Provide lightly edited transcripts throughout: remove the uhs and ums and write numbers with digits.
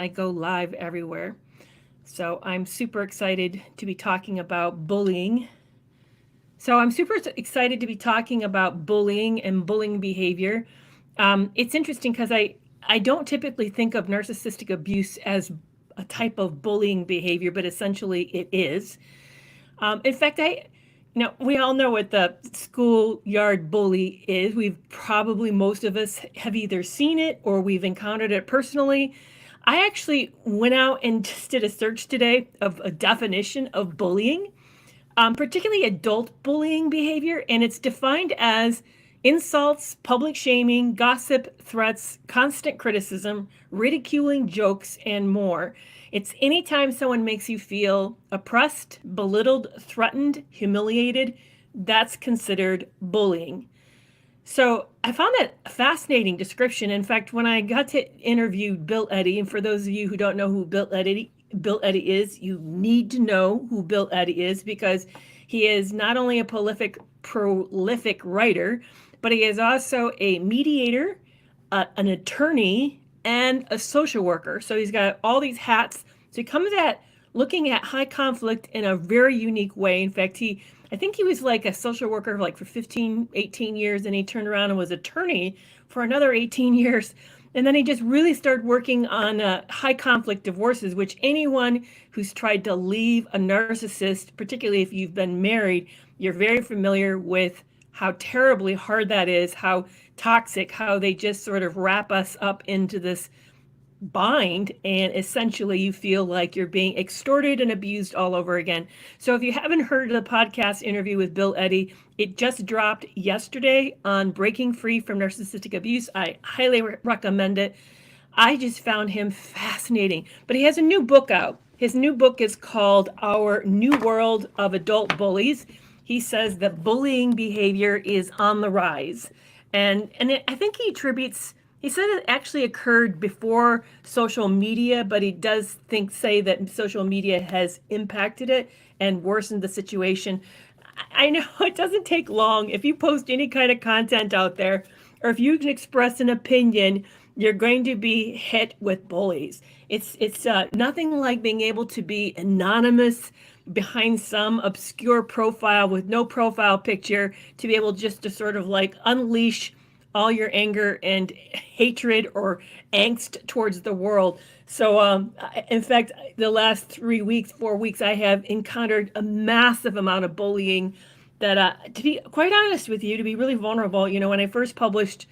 I go live everywhere. So I'm super excited to be talking about bullying. So I'm super excited to be talking about bullying and bullying behavior. It's interesting because I don't typically think of narcissistic abuse as a type of bullying behavior, but essentially it is. In fact, we all know what the schoolyard bully is. We've probably, most of us have either seen it or we've encountered it personally. I actually went out and just did a search today of a definition of bullying, particularly adult bullying behavior, and it's defined as insults, public shaming, gossip, threats, constant criticism, ridiculing, jokes, and more. It's anytime someone makes you feel oppressed, belittled, threatened, humiliated, that's considered bullying. So I found that a fascinating description. In fact, when I got to interview Bill Eddy, and for those of you who don't know who Bill Eddy is, you need to know who Bill Eddy is because he is not only a prolific writer, but he is also a mediator, an attorney, and a social worker. So he's got all these hats. So he comes at looking at high conflict in a very unique way. In fact, I think he was like a social worker like for 15, 18 years, and he turned around and was attorney for another 18 years. And then he just really started working on high conflict divorces, which anyone who's tried to leave a narcissist, particularly if you've been married, you're very familiar with how terribly hard that is, how toxic, how they just sort of wrap us up into this bind, and essentially you feel like you're being extorted and abused all over again. So if you haven't heard the podcast interview with Bill Eddy, it just dropped yesterday on breaking free from narcissistic abuse. I highly recommend it. I just found him fascinating. But he has a new book out. His new book is called Our New World of Adult Bullies. He says that bullying behavior is on the rise. I think he said it actually occurred before social media, but he does say that social media has impacted it and worsened the situation. I know it doesn't take long. If you post any kind of content out there, or if you can express an opinion, you're going to be hit with bullies. It's nothing like being able to be anonymous behind some obscure profile with no profile picture, to be able just to sort of like unleash all your anger and hatred or angst towards the world. So, in fact, the last 3 weeks, 4 weeks, I have encountered a massive amount of bullying that, to be quite honest with you, to be really vulnerable, when I first published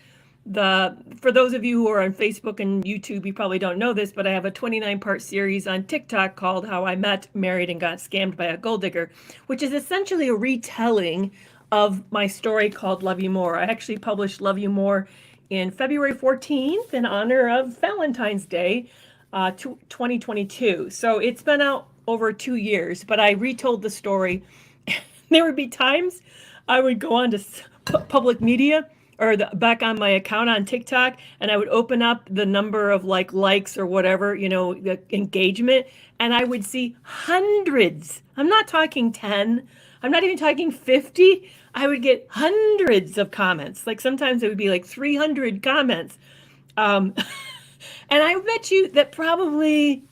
for those of you who are on Facebook and YouTube, you probably don't know this, but I have a 29-part series on TikTok called How I Met, Married, and Got Scammed by a Gold Digger, which is essentially a retelling of my story called Love You More. I actually published Love You More in February 14th in honor of Valentine's Day, 2022. So it's been out over 2 years, but I retold the story. There would be times I would go on to public media or back on my account on TikTok, and I would open up the number of likes or whatever, the engagement, and I would see hundreds. I'm not talking 10. I'm not even talking 50. I would get hundreds of comments. Like sometimes it would be like 300 comments. And I bet you that probably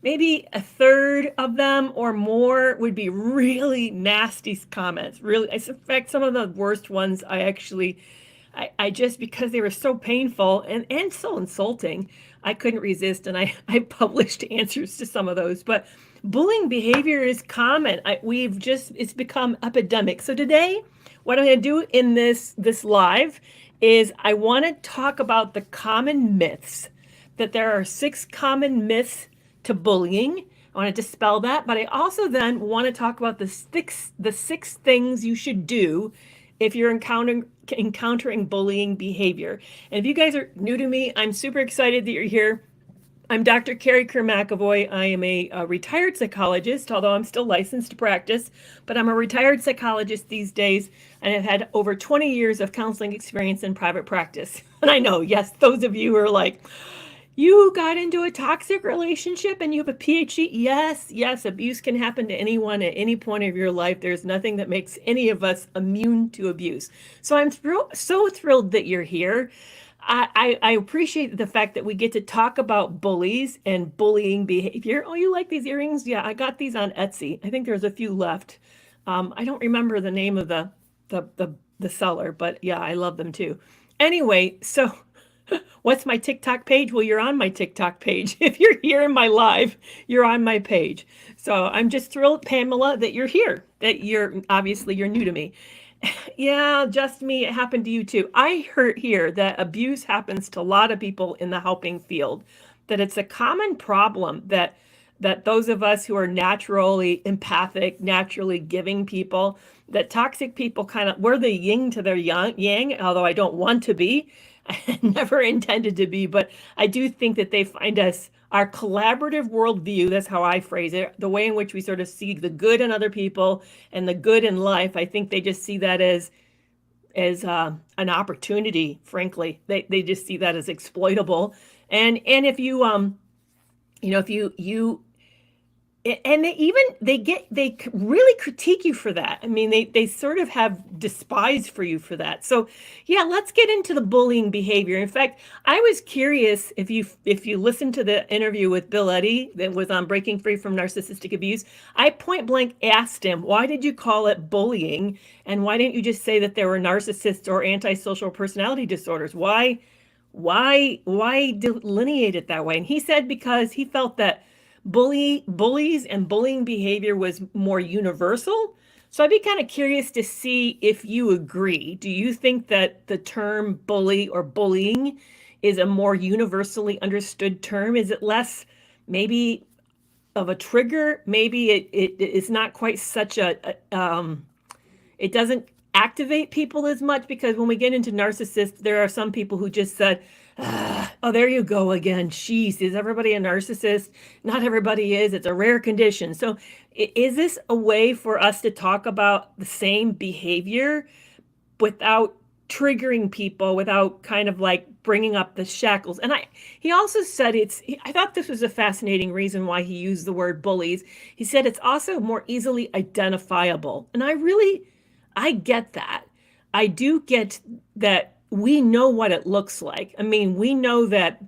maybe a third of them or more would be really nasty comments. Really, in fact, some of the worst ones I just, because they were so painful and so insulting, I couldn't resist, and I published answers to some of those. But bullying behavior is common. It's become epidemic. So today, what I'm going to do in this live is I want to talk about the common myths, that there are 6 common myths to bullying. I want to dispel that, but I also then want to talk about the six things you should do if you're encountering bullying behavior. And if you guys are new to me, I'm super excited that you're here. I'm Dr. Kerry McAvoy. I am a retired psychologist, although I'm still licensed to practice, but I'm a retired psychologist these days, and I've had over 20 years of counseling experience in private practice. And I know, yes, those of you who are like, you got into a toxic relationship and you have a PhD. Yes, abuse can happen to anyone at any point of your life. There's nothing that makes any of us immune to abuse. So I'm so thrilled that you're here. I appreciate the fact that we get to talk about bullies and bullying behavior. Oh, you like these earrings? Yeah, I got these on Etsy. I think there's a few left. I don't remember the name of the seller, but yeah, I love them too. Anyway, so what's my TikTok page? Well, you're on my TikTok page. If you're here in my live, you're on my page. So I'm just thrilled, Pamela, that you're here, that you're new to me. Yeah, just me. It happened to you too. I heard here that abuse happens to a lot of people in the helping field, that it's a common problem that those of us who are naturally empathic, naturally giving people, that toxic people kind of, we're the yin to their yang, although I don't want to be. I never intended to be, but I do think that they find us, our collaborative worldview, that's how I phrase it, the way in which we sort of see the good in other people and the good in life. I think they just see that as an opportunity. Frankly, they just see that as exploitable. And if you if you and they really critique you for that. I mean, they sort of have despise for you for that. So yeah, let's get into the bullying behavior. In fact, I was curious, if you listened to the interview with Bill Eddy that was on Breaking Free from Narcissistic Abuse, I point blank asked him, why did you call it bullying? And why didn't you just say that there were narcissists or antisocial personality disorders? Why delineate it that way? And he said because he felt that bullies and bullying behavior was more universal. So I'd be kind of curious to see if you agree. Do you think that the term bully or bullying is a more universally understood term? Is it less maybe of a trigger? Maybe it is not quite such it doesn't activate people as much, because when we get into narcissists, there are some people who just said, oh, there you go again. Jeez, is everybody a narcissist? Not everybody is. It's a rare condition. So is this a way for us to talk about the same behavior without triggering people, without kind of like bringing up the shackles? And he also said I thought this was a fascinating reason why he used the word bullies. He said it's also more easily identifiable. And I get that. I do get that. We know what it looks like. I mean, we know that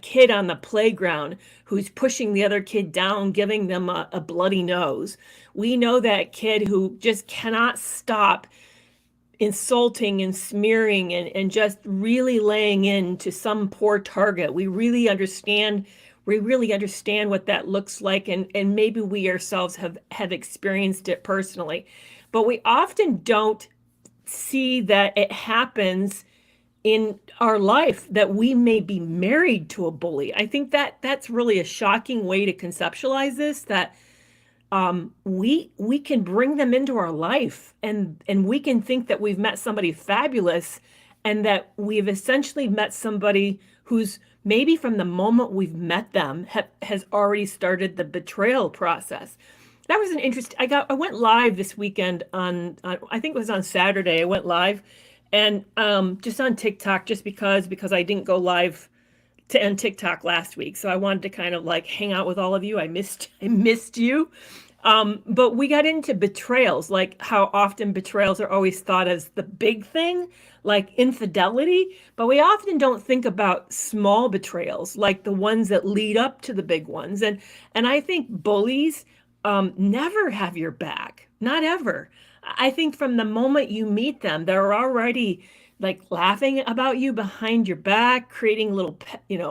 kid on the playground who's pushing the other kid down, giving them a bloody nose. We know that kid who just cannot stop insulting and smearing and just really laying into some poor target. We really understand what that looks like, and maybe we ourselves have experienced it personally. But we often don't see that it happens in our life, that we may be married to a bully. I think that's really a shocking way to conceptualize this, that we can bring them into our life, and we can think that we've met somebody fabulous, and that we've essentially met somebody who's maybe from the moment we've met them has already started the betrayal process. That was an interesting. I went live this weekend on I think it was on Saturday. I went live, and just on TikTok, just because I didn't go live on TikTok last week, so I wanted to kind of like hang out with all of you. I missed you, but we got into betrayals, like how often betrayals are always thought as the big thing, like infidelity, but we often don't think about small betrayals, like the ones that lead up to the big ones, and I think bullies never have your back, not ever. I think from the moment you meet them, they're already like laughing about you behind your back, creating little,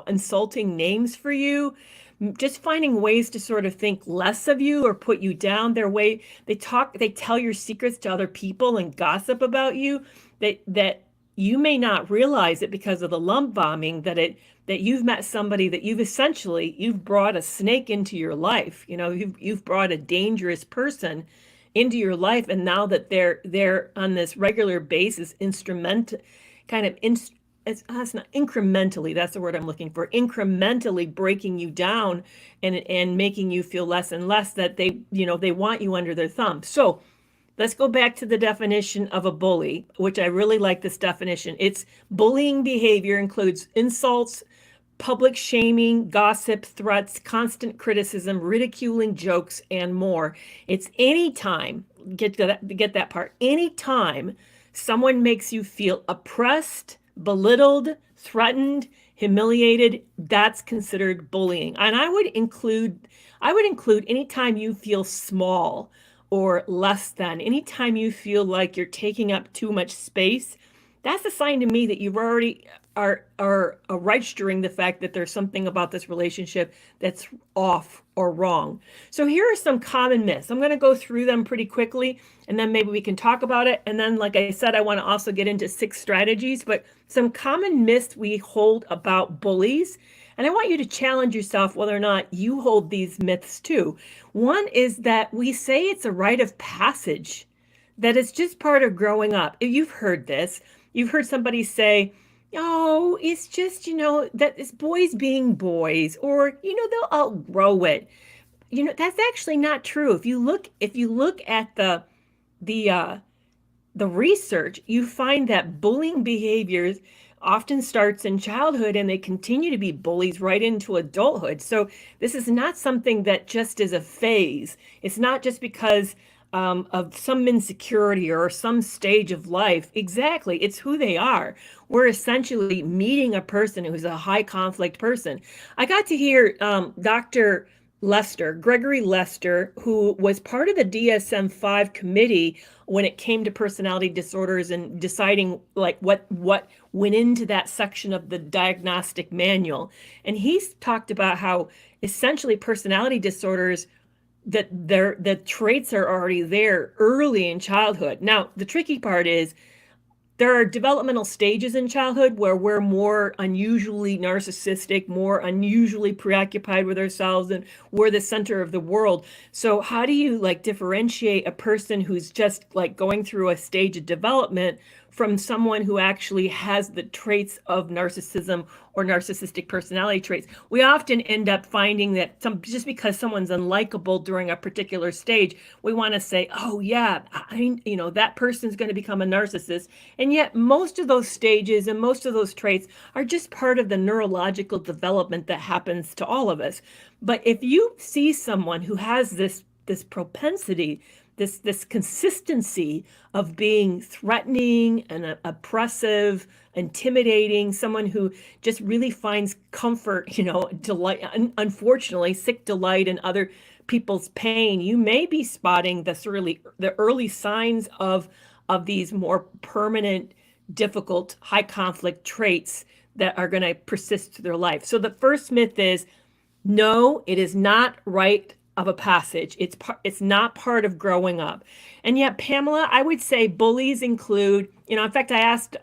insulting names for you, just finding ways to sort of think less of you or put you down. They tell your secrets to other people and gossip about you, that you may not realize it because of the lump bombing, that you've met somebody that you've brought a snake into your life. You've brought a dangerous person into your life, and now that they're on this regular basis, it's not incrementally, that's the word I'm looking for, incrementally breaking you down and making you feel less and less, that they want you under their thumb. So let's go back to the definition of a bully, which I really like this definition. It's bullying behavior includes insults, public shaming, gossip, threats, constant criticism, ridiculing, jokes, and more. It's anytime, get that part, anytime someone makes you feel oppressed, belittled, threatened, humiliated, that's considered bullying. And I would include anytime you feel small or less than, anytime you feel like you're taking up too much space, that's a sign to me that you've already are registering the fact that there's something about this relationship that's off or wrong. So here are some common myths. I'm going to go through them pretty quickly, and then maybe we can talk about it. And then, like I said, I want to also get into 6 strategies, but some common myths we hold about bullies. And I want you to challenge yourself whether or not you hold these myths too. One is that we say it's a rite of passage, that it's just part of growing up. If you've heard this, you've heard somebody say, oh, it's just, that it's boys being boys, or, they'll outgrow it. That's actually not true. If you look at the research, you find that bullying behaviors often starts in childhood and they continue to be bullies right into adulthood. So this is not something that just is a phase. It's not just because of some insecurity or some stage of life. Exactly. It's who they are. We're essentially meeting a person who's a high conflict person. I got to hear Dr. Gregory Lester, who was part of the DSM-5 committee when it came to personality disorders and deciding like what went into that section of the diagnostic manual. And he's talked about how essentially personality disorders, that the traits are already there early in childhood. Now, the tricky part is there are developmental stages in childhood where we're more unusually narcissistic, more unusually preoccupied with ourselves, and we're the center of the world. So how do you differentiate a person who's just going through a stage of development from someone who actually has the traits of narcissism or narcissistic personality traits? We often end up finding that just because someone's unlikable during a particular stage, we want to say, oh yeah, that person's going to become a narcissist. And yet most of those stages and most of those traits are just part of the neurological development that happens to all of us. But if you see someone who has this propensity, this consistency of being threatening and oppressive, intimidating, someone who just really finds comfort, delight, unfortunately, sick delight in other people's pain, you may be spotting the early signs of these more permanent, difficult, high conflict traits that are going to persist through their life. So the first myth is, no, it is not rite of a passage. It's not part of growing up. And yet, Pamela, I would say bullies include, in fact, I asked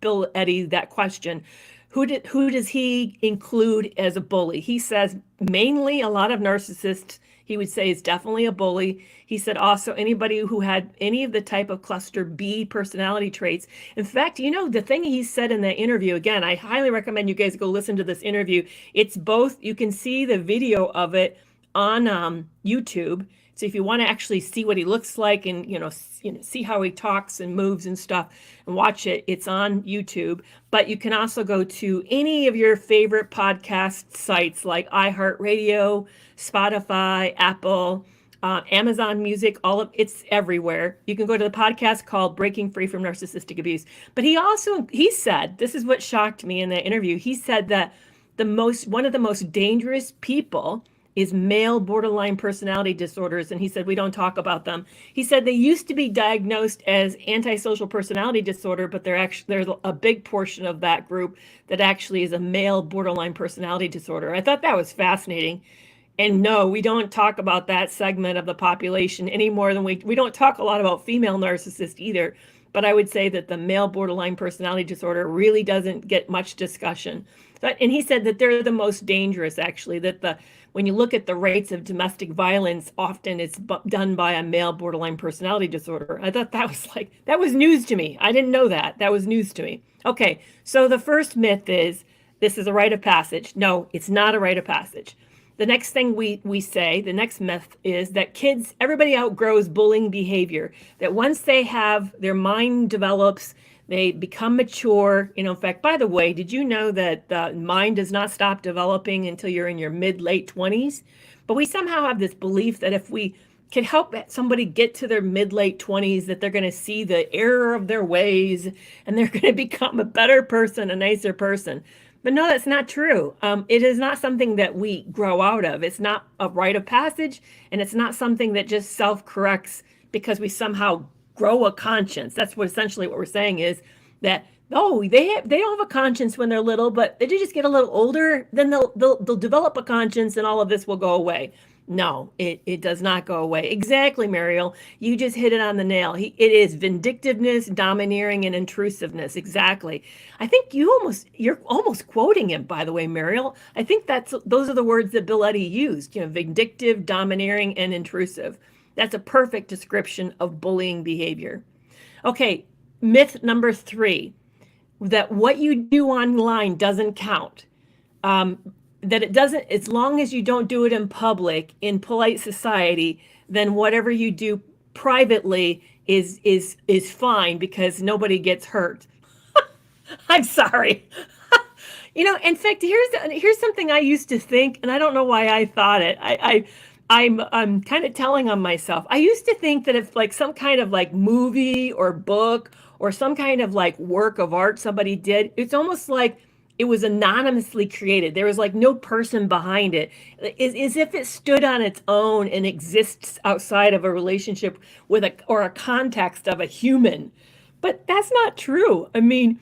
Bill Eddy that question. Who does he include as a bully? He says mainly a lot of narcissists. He would say is definitely a bully. He said also anybody who had any of the type of cluster B personality traits. In fact, the thing he said in that interview, again, I highly recommend you guys go listen to this interview. It's both, you can see the video of it on YouTube. So if you want to actually see what he looks like and see how he talks and moves and stuff and watch it, it's on YouTube. But you can also go to any of your favorite podcast sites like iHeartRadio, Spotify, Apple, Amazon Music, it's everywhere. You can go to the podcast called Breaking Free from Narcissistic Abuse. But he said, this is what shocked me in that interview. He said that one of the most dangerous people is male borderline personality disorders. And he said, we don't talk about them. He said they used to be diagnosed as antisocial personality disorder, but there's a big portion of that group that actually is a male borderline personality disorder. I thought that was fascinating. And no, we don't talk about that segment of the population any more than we don't talk a lot about female narcissists either. But I would say that the male borderline personality disorder really doesn't get much discussion. And he said that they're the most dangerous, actually, that when you look at the rates of domestic violence, often it's done by a male borderline personality disorder. I thought that was news to me. I didn't know that. That was news to me. Okay, so the first myth is this is a rite of passage. No, it's not a rite of passage. The next thing we say, the next myth is that everybody outgrows bullying behavior, that once their mind develops, they become mature. In fact, by the way, did you know that the mind does not stop developing until you're in your late 20s? But we somehow have this belief that if we can help somebody get to their mid-late 20s, that they're going to see the error of their ways and they're going to become a better person, a nicer person. But no, that's not true. It is not something that we grow out of. It's not a rite of passage, and it's not something that just self-corrects because we somehow grow a conscience. That's what essentially what we're saying is that, oh, they don't have a conscience when they're little, but they just get a little older, then they'll develop a conscience and all of this will go away. No, it does not go away. Exactly, Mariel. You just hit it on the nail. It is vindictiveness, domineering, and intrusiveness. Exactly. I think you're almost quoting him, by the way, Mariel. I think those are the words that Bill Eddy used. Vindictive, domineering, and intrusive. That's a perfect description of bullying behavior. Okay, myth number 3, that what you do online doesn't count. That it doesn't, as long as you don't do it in public, in polite society, then whatever you do privately is fine because nobody gets hurt. I'm sorry. In fact, here's something I used to think, and I don't know why I thought it. I'm kind of telling on myself. I used to think that if like some kind of like movie or book or some kind of like work of art somebody did, it's almost like it was anonymously created. There was like no person behind it. As if it stood on its own and exists outside of a relationship with a context of a human. But that's not true. I mean,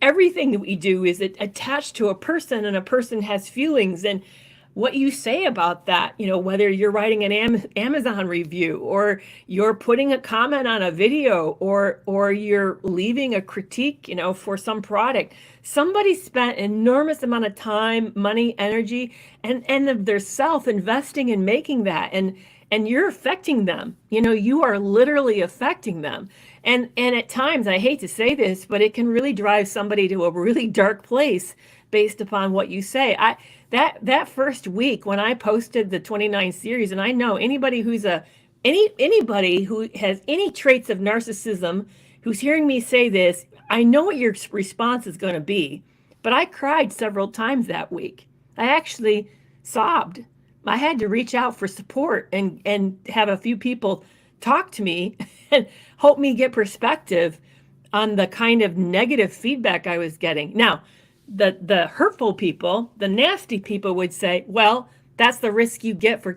everything that we do is attached to a person, and a person has feelings, and what you say about that, whether you're writing an Amazon review or you're putting a comment on a video or you're leaving a critique, for some product, somebody spent an enormous amount of time, money, energy, and of their self investing in making that. And you're affecting them. You are literally affecting them. And at times, I hate to say this, but it can really drive somebody to a really dark place based upon what you say. That first week when I posted the 29 series, and I know anybody who has any traits of narcissism who's hearing me say this, I know what your response is going to be. But I cried several times that week. I actually sobbed. I had to reach out for support and have a few people talk to me and help me get perspective on the kind of negative feedback I was getting. Now, the hurtful people, the nasty people would say, well, that's the risk you get for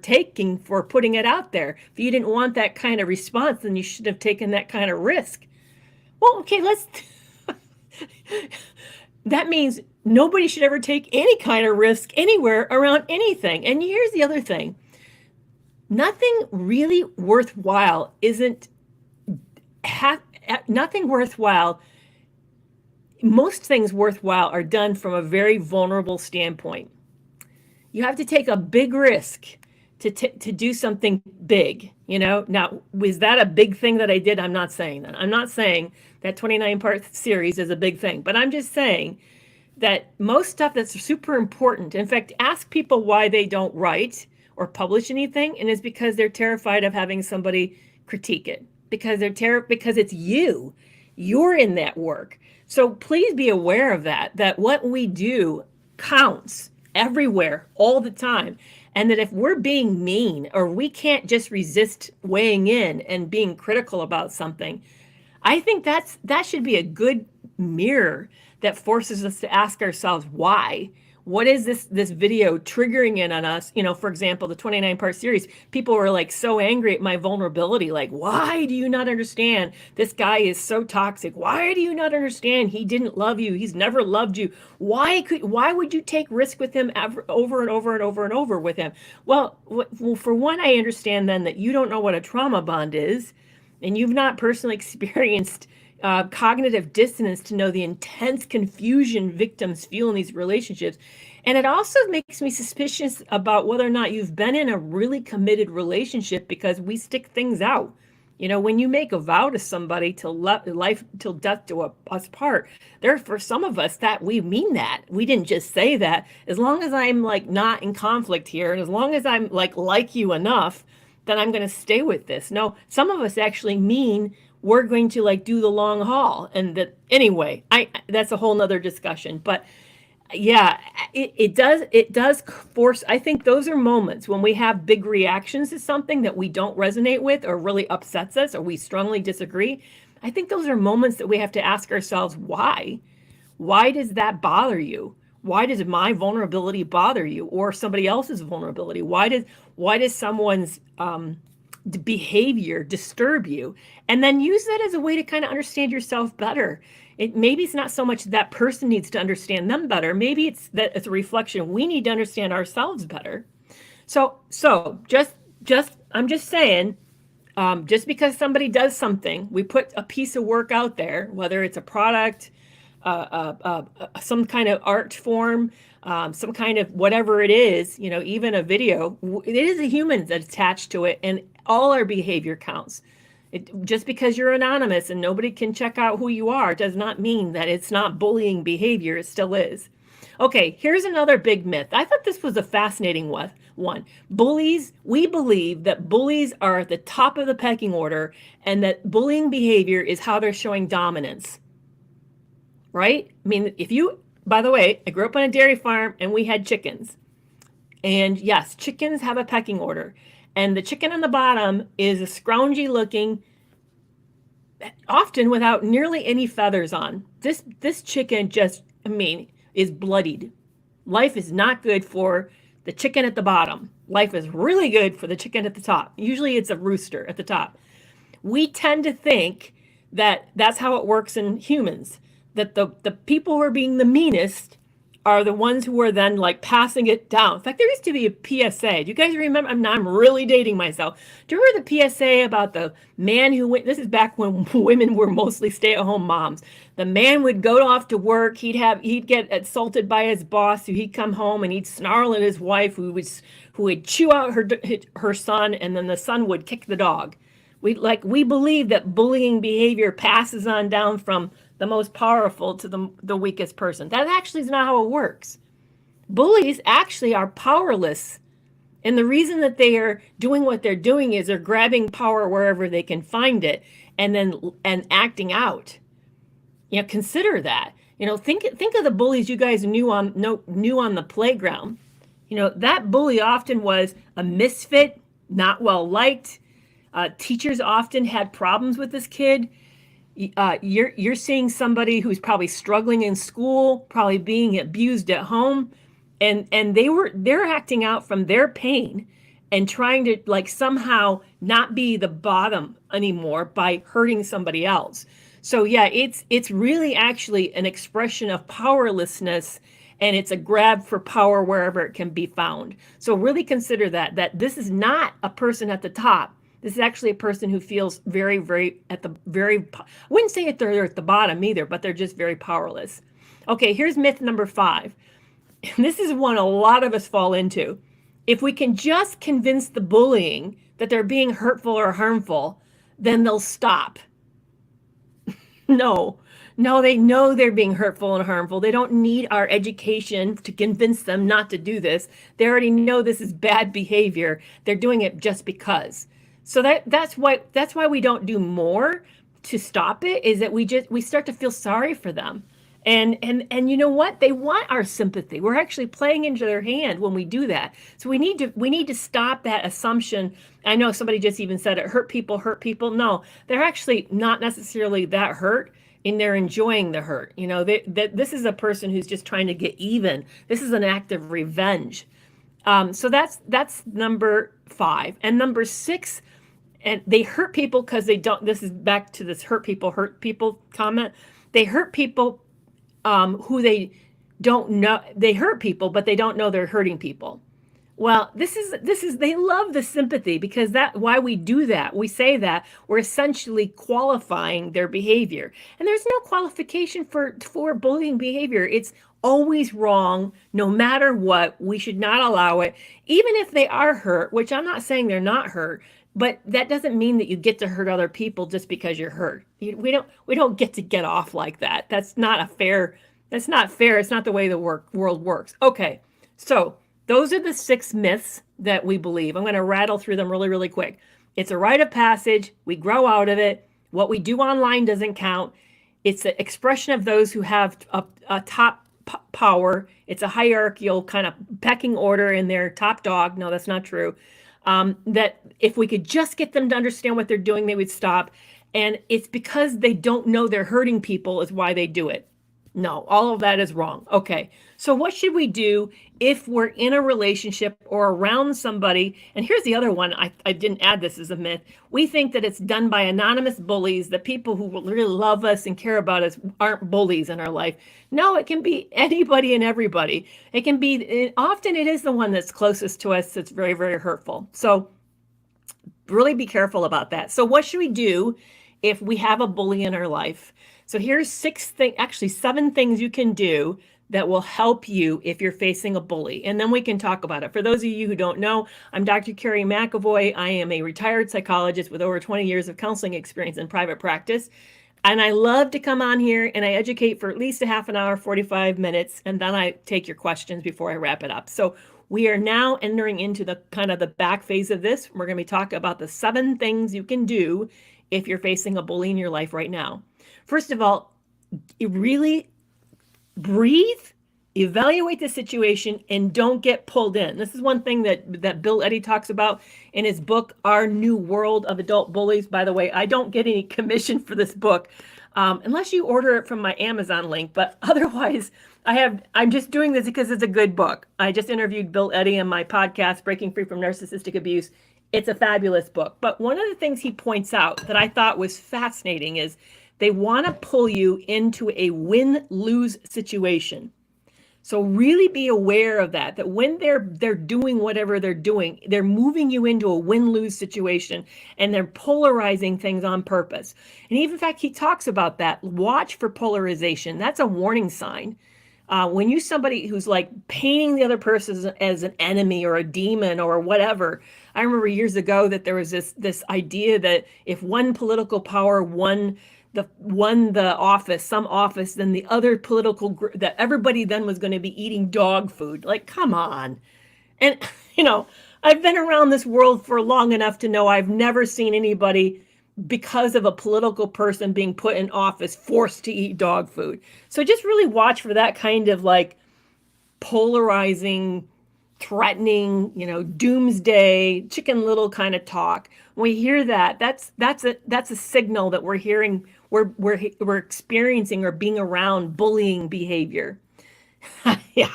putting it out there. If you didn't want that kind of response, then you should have taken that kind of risk. Well, okay, that means nobody should ever take any kind of risk anywhere around anything. And here's the other thing. Nothing really worthwhile nothing worthwhile. Most things worthwhile are done from a very vulnerable standpoint. You have to take a big risk to do something big, Now, was that a big thing that I did? I'm not saying that. I'm not saying that 29-part series is a big thing, but I'm just saying that most stuff that's super important, in fact, ask people why they don't write or publish anything, and it's because they're terrified of having somebody critique it, because because it's you're in that work. So please be aware of that what we do counts everywhere, all the time. And that if we're being mean, or we can't just resist weighing in and being critical about something, I think that should be a good mirror that forces us to ask ourselves why. What is this video triggering in on us? For example, the 29-part series, people were like so angry at my vulnerability. Like, why do you not understand? This guy is so toxic. Why do you not understand? He didn't love you. He's never loved you. Why would you take risk with him over and over and over and over with him? Well, for one, I understand then that you don't know what a trauma bond is, and you've not personally experienced cognitive dissonance to know the intense confusion victims feel in these relationships. And it also makes me suspicious about whether or not you've been in a really committed relationship, because we stick things out. When you make a vow to somebody till life, till death do us part, for some of us that we mean that. We didn't just say that. As long as I'm like not in conflict here, and as long as I'm like you enough, then I'm going to stay with this. No, some of us actually mean we're going to do the long haul. And that anyway, that's a whole nother discussion. But Yeah, it does force. I think those are moments when we have big reactions to something that we don't resonate with or really upsets us or we strongly disagree. I think those are moments that we have to ask ourselves, why does that bother you? Why does my vulnerability bother you, or somebody else's vulnerability? Why does someone's behavior disturb you? And then use that as a way to kind of understand yourself better. Maybe it's not so much that person needs to understand them better. Maybe it's that it's a reflection we need to understand ourselves better. So I'm just saying, just because somebody does something, we put a piece of work out there, whether it's a product, some kind of art form, some kind of whatever it is, even a video, it is a human that's attached to it, and all our behavior counts. Just because you're anonymous and nobody can check out who you are does not mean that it's not bullying behavior. It still is. Okay, here's another big myth. I thought this was a fascinating one. Bullies, we believe that bullies are at the top of the pecking order and that bullying behavior is how they're showing dominance. Right? I mean, by the way, I grew up on a dairy farm and we had chickens. And yes, chickens have a pecking order. And the chicken on the bottom is a scroungy looking, often without nearly any feathers on. This chicken is bloodied. Life is not good for the chicken at the bottom. Life is really good for the chicken at the top. Usually it's a rooster at the top. We tend to think that that's how it works in humans, that the people who are being the meanest are the ones who are then like passing it down. In fact, there used to be a PSA. Do you guys remember? I'm really dating myself. Do you remember the PSA about the man who went? This is back when women were mostly stay-at-home moms. The man would go off to work. He'd get assaulted by his boss. So he'd come home and he'd snarl at his wife, who would chew out her son, and then the son would kick the dog. We believe that bullying behavior passes on down from the most powerful to the weakest person. That actually is not how it works. Bullies actually are powerless. And the reason that they are doing what they're doing is they're grabbing power wherever they can find it and acting out. Consider that. Think of the bullies you guys knew on the playground. That bully often was a misfit, not well liked. Teachers often had problems with this kid. You're seeing somebody who's probably struggling in school, probably being abused at home, and they're acting out from their pain and trying to somehow not be the bottom anymore by hurting somebody else. So yeah, it's really actually an expression of powerlessness, and it's a grab for power wherever it can be found. So really consider that this is not a person at the top. This is actually a person who feels very, very I wouldn't say they're at the bottom either, but they're just very powerless. Okay, here's myth number 5. This is one a lot of us fall into. If we can just convince the bullying that they're being hurtful or harmful, then they'll stop. No, they know they're being hurtful and harmful. They don't need our education to convince them not to do this. They already know this is bad behavior. They're doing it just because. So that's why we don't do more to stop it, is that we start to feel sorry for them. And you know what? They want our sympathy. We're actually playing into their hand when we do that. So we need to stop that assumption. I know somebody just even said it, hurt people. No, they're actually not necessarily that hurt, and they're enjoying the hurt. This is a person who's just trying to get even. This is an act of revenge. So that's number 5. And number 6, and they hurt people because they don't, this is back to this hurt people comment. They hurt people who they don't know. They hurt people, but they don't know they're hurting people. Well, this is they love the sympathy, because why we do that. We say that we're essentially qualifying their behavior. And there's no qualification for bullying behavior. It's always wrong, no matter what. We should not allow it, even if they are hurt, which I'm not saying they're not hurt, but that doesn't mean that you get to hurt other people just because you're hurt. We don't get to get off like that. That's not fair. It's not the way the world works. Okay, so those are the 6 myths that we believe. I'm going to rattle through them really, really quick. It's a rite of passage. We grow out of it. What we do online doesn't count. It's the expression of those who have a top power. It's a hierarchical kind of pecking order, and they're top dog. No, that's not true. That if we could just get them to understand what they're doing, they would stop. And it's because they don't know they're hurting people is why they do it. No, all of that is wrong. Okay, so what should we do if we're in a relationship or around somebody? And here's the other one. I didn't add this as a myth. We think that it's done by anonymous bullies, that people who really love us and care about us aren't bullies in our life. No, it can be anybody and everybody. It can be, often it is the one that's closest to us that's very, very hurtful. So really be careful about that. So what should we do if we have a bully in our life? So here's 7 things you can do that will help you if you're facing a bully. And then we can talk about it. For those of you who don't know, I'm Dr. Kerry McAvoy. I am a retired psychologist with over 20 years of counseling experience in private practice. And I love to come on here and I educate for at least a half an hour, 45 minutes, and then I take your questions before I wrap it up. So we are now entering into the kind of the back phase of this. We're going to be talking about the 7 things you can do if you're facing a bully in your life right now. First of all, really breathe, evaluate the situation, and don't get pulled in. This is one thing that Bill Eddy talks about in his book, Our New World of Adult Bullies. By the way, I don't get any commission for this book unless you order it from my Amazon link. But otherwise, I'm just doing this because it's a good book. I just interviewed Bill Eddy on my podcast, Breaking Free from Narcissistic Abuse. It's a fabulous book. But one of the things he points out that I thought was fascinating is they want to pull you into a win-lose situation. So really be aware of that when they're doing whatever they're doing, they're moving you into a win-lose situation and they're polarizing things on purpose. And even in fact, he talks about that. Watch for polarization. That's a warning sign. When you somebody who's like painting the other person as an enemy or a demon or whatever. I remember years ago that there was this idea that if one political power won the office, some office, then the other political group, that everybody then was going to be eating dog food. Like, come on. And, I've been around this world for long enough to know I've never seen anybody, because of a political person being put in office, forced to eat dog food. So just really watch for that kind of like polarizing, threatening, doomsday, Chicken Little kind of talk. When we hear that, that's a signal that we're hearing, we're experiencing or being around bullying behavior. Yeah.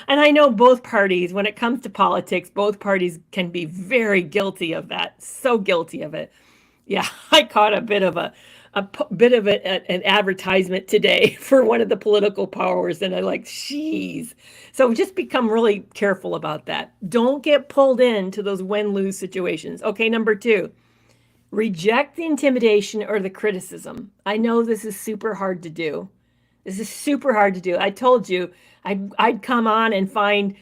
And I know both parties, when it comes to politics, both parties can be very guilty of that. So guilty of it. Yeah, I caught a bit of an advertisement today for one of the political powers, and I like, geez. So just become really careful about that. Don't get pulled into those win-lose situations. Okay, number 2, reject the intimidation or the criticism. I know this is super hard to do. I told you I'd come on and find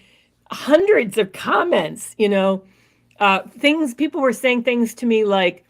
hundreds of comments, people were saying things to me like,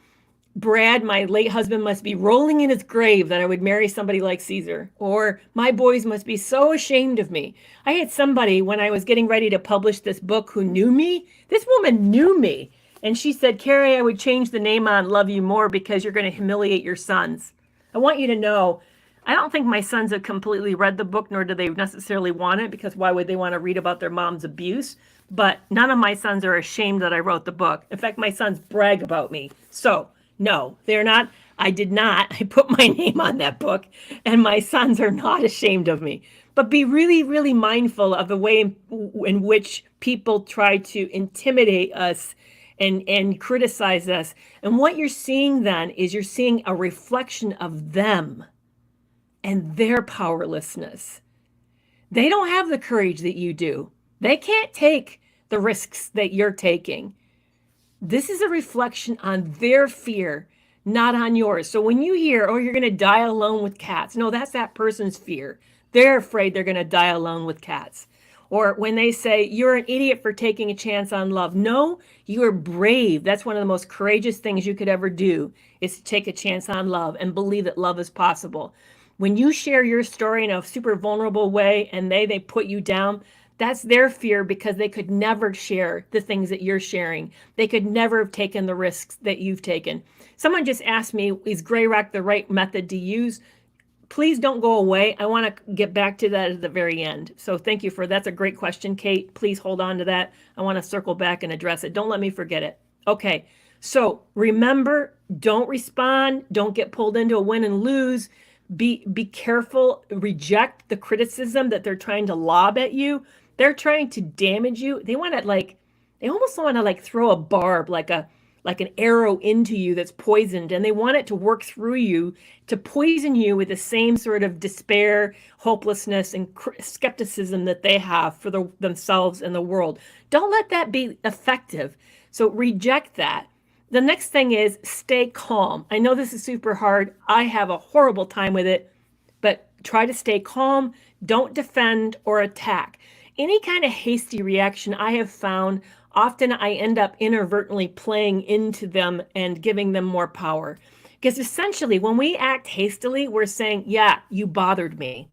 Brad, my late husband, must be rolling in his grave that I would marry somebody like Caesar. Or my boys must be so ashamed of me. I had somebody when I was getting ready to publish this book who knew me. This woman knew me. And she said, Kerry, I would change the name on Love You More because you're going to humiliate your sons. I want you to know, I don't think my sons have completely read the book, nor do they necessarily want it, because why would they want to read about their mom's abuse? But none of my sons are ashamed that I wrote the book. In fact, my sons brag about me. So no, they're not. I did not. I put my name on that book, and my sons are not ashamed of me. But be really, really mindful of the way in which people try to intimidate us and criticize us. And what you're seeing then is you're seeing a reflection of them and their powerlessness. They don't have the courage that you do. They can't take the risks that you're taking. This is a reflection on their fear, not on yours. So when you hear, oh, you're going to die alone with cats. No, that's that person's fear. They're afraid they're going to die alone with cats. Or when they say, you're an idiot for taking a chance on love. No, you are brave. That's one of the most courageous things you could ever do, is to take a chance on love and believe that love is possible. When you share your story in a super vulnerable way and they put you down, that's their fear, because they could never share the things that you're sharing. They could never have taken the risks that you've taken. Someone just asked me, is gray rock the right method to use? please don't go away. I want to get back to that at the very end. So thank you that's a great question, Kate. Please hold on to that. I want to circle back and address it. Don't let me forget it. Okay. So remember, don't respond. Don't get pulled into a win and lose. Be careful. Reject the criticism that they're trying to lob at you. They're trying to damage you. They want to they almost want to throw a barb, like an arrow into you that's poisoned, and they want it to work through you to poison you with the same sort of despair, hopelessness, and skepticism that they have for themselves and the world. Don't let that be effective. So reject that. The next thing is stay calm. I know this is super hard. I have a horrible time with it, but try to stay calm. Don't defend or attack. Any kind of hasty reaction I have found, often I end up inadvertently playing into them and giving them more power. Because essentially, when we act hastily, we're saying, yeah, you bothered me.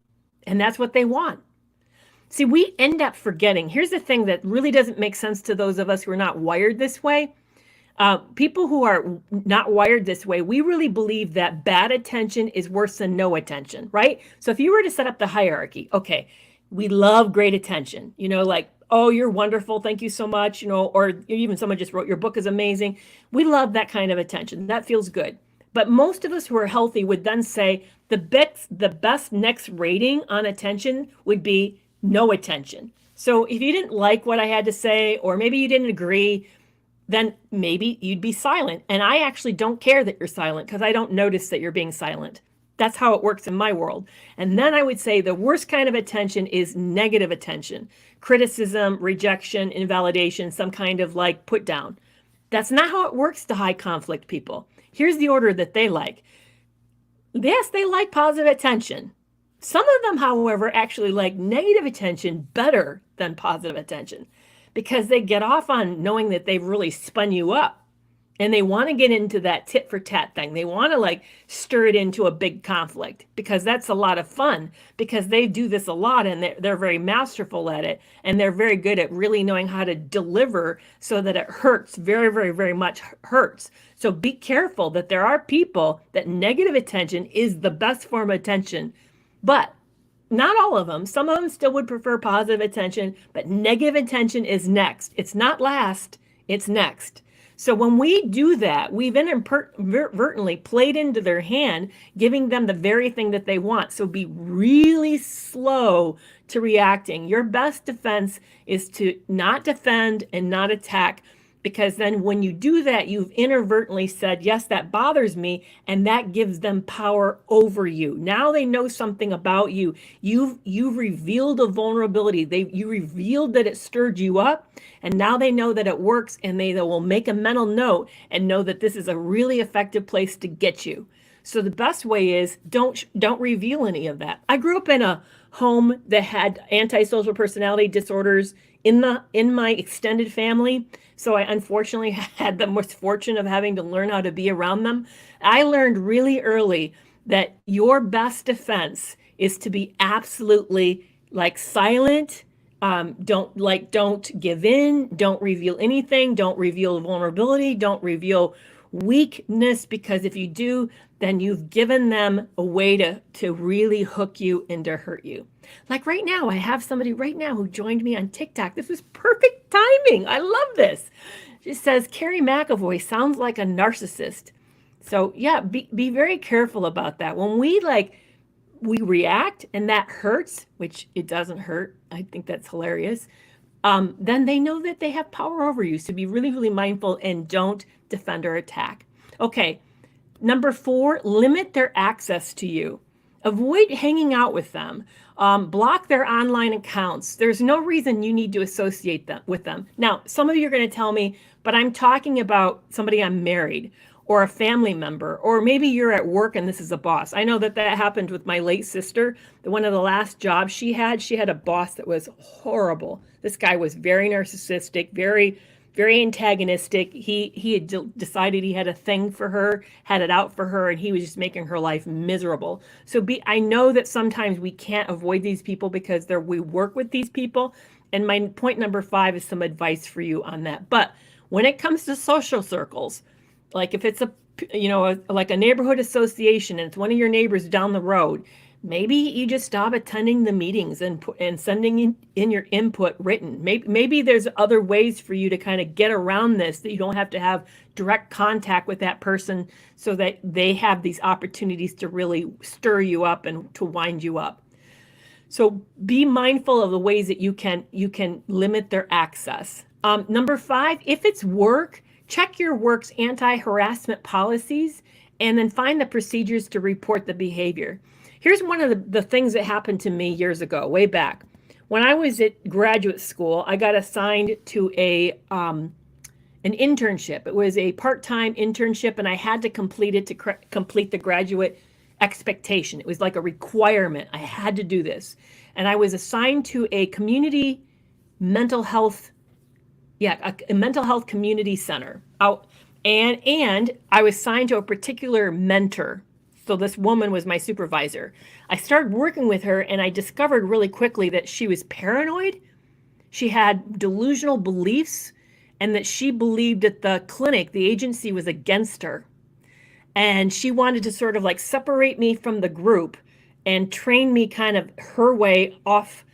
And that's what they want. See, we end up forgetting. Here's the thing that really doesn't make sense to those of us who are not wired this way. People who are not wired this way, we really believe that bad attention is worse than no attention, right? So if you were to set up the hierarchy, okay, we love great attention, oh, you're wonderful, thank you so much, or even someone just wrote, your book is amazing. We love that kind of attention. That feels good. But most of us who are healthy would then say the best next rating on attention would be no attention. So if you didn't like what I had to say, or maybe you didn't agree, then maybe you'd be silent. And I actually don't care that you're silent because I don't notice that you're being silent. That's how it works in my world. And then I would say the worst kind of attention is negative attention, criticism, rejection, invalidation, some kind of put down. That's not how it works to high conflict people. Here's the order that they like. Yes, they like positive attention. Some of them, however, actually like negative attention better than positive attention because they get off on knowing that they've really spun you up. And they want to get into that tit for tat thing. They want to stir it into a big conflict because that's a lot of fun because they do this a lot and they're very masterful at it. And they're very good at really knowing how to deliver so that it hurts, very, very, very much hurts. So be careful that there are people that negative attention is the best form of attention, but not all of them. Some of them still would prefer positive attention, but negative attention is next. It's not last, it's next. So when we do that, we've inadvertently played into their hand, giving them the very thing that they want. So be really slow to reacting. Your best defense is to not defend and not attack, because then when you do that, you've inadvertently said, yes, that bothers me, and that gives them power over you. Now they know something about you. You've revealed a vulnerability. You revealed that it stirred you up, and now they know that it works, and they will make a mental note and know that this is a really effective place to get you. So the best way is don't reveal any of that. I grew up in a home that had antisocial personality disorders in my extended family. So I unfortunately had the misfortune of having to learn how to be around them. I learned really early that your best defense is to be absolutely silent. Don't give in, don't reveal anything, don't reveal vulnerability, don't reveal weakness, because if you do, then you've given them a way to really hook you and to hurt you. Like right now, I have somebody right now who joined me on TikTok. This was perfect timing. I love this. She says, Kerry McAvoy sounds like a narcissist. So yeah, be very careful about that. When we react and that hurts, which it doesn't hurt, I think that's hilarious, then they know that they have power over you. So be really, really mindful and don't defend or attack. Okay, number 4, limit their access to you. Avoid hanging out with them. Block their online accounts. There's no reason you need to associate with them. Now, some of you are going to tell me, but I'm talking about somebody I'm married or a family member, or maybe you're at work and this is a boss. I know that happened with my late sister. One of the last jobs she had a boss that was horrible. This guy was very narcissistic, very, very antagonistic. He had decided he had a thing for her, had it out for her, and he was just making her life miserable. So I know that sometimes we can't avoid these people because we work with these people. And my point number 5 is some advice for you on that. But when it comes to social circles, like if it's a neighborhood association and it's one of your neighbors down the road, Maybe you just stop attending the meetings and sending in your input written. Maybe there's other ways for you to kind of get around this, that you don't have to have direct contact with that person so that they have these opportunities to really stir you up and to wind you up. So be mindful of the ways that you can limit their access. Number 5, if it's work, check your work's anti-harassment policies and then find the procedures to report the behavior. Here's one of the things that happened to me years ago, way back. When I was at graduate school, I got assigned to an internship. It was a part-time internship, and I had to complete it to complete the graduate expectation. It was like a requirement. I had to do this. And I was assigned to a community mental health, a mental health community center. And I was assigned to a particular mentor. So this woman was my supervisor. I started working with her, and I discovered really quickly that she was paranoid. She had delusional beliefs, and that she believed that the clinic, the agency, was against her. And she wanted to sort of like separate me from the group and train me kind of her way off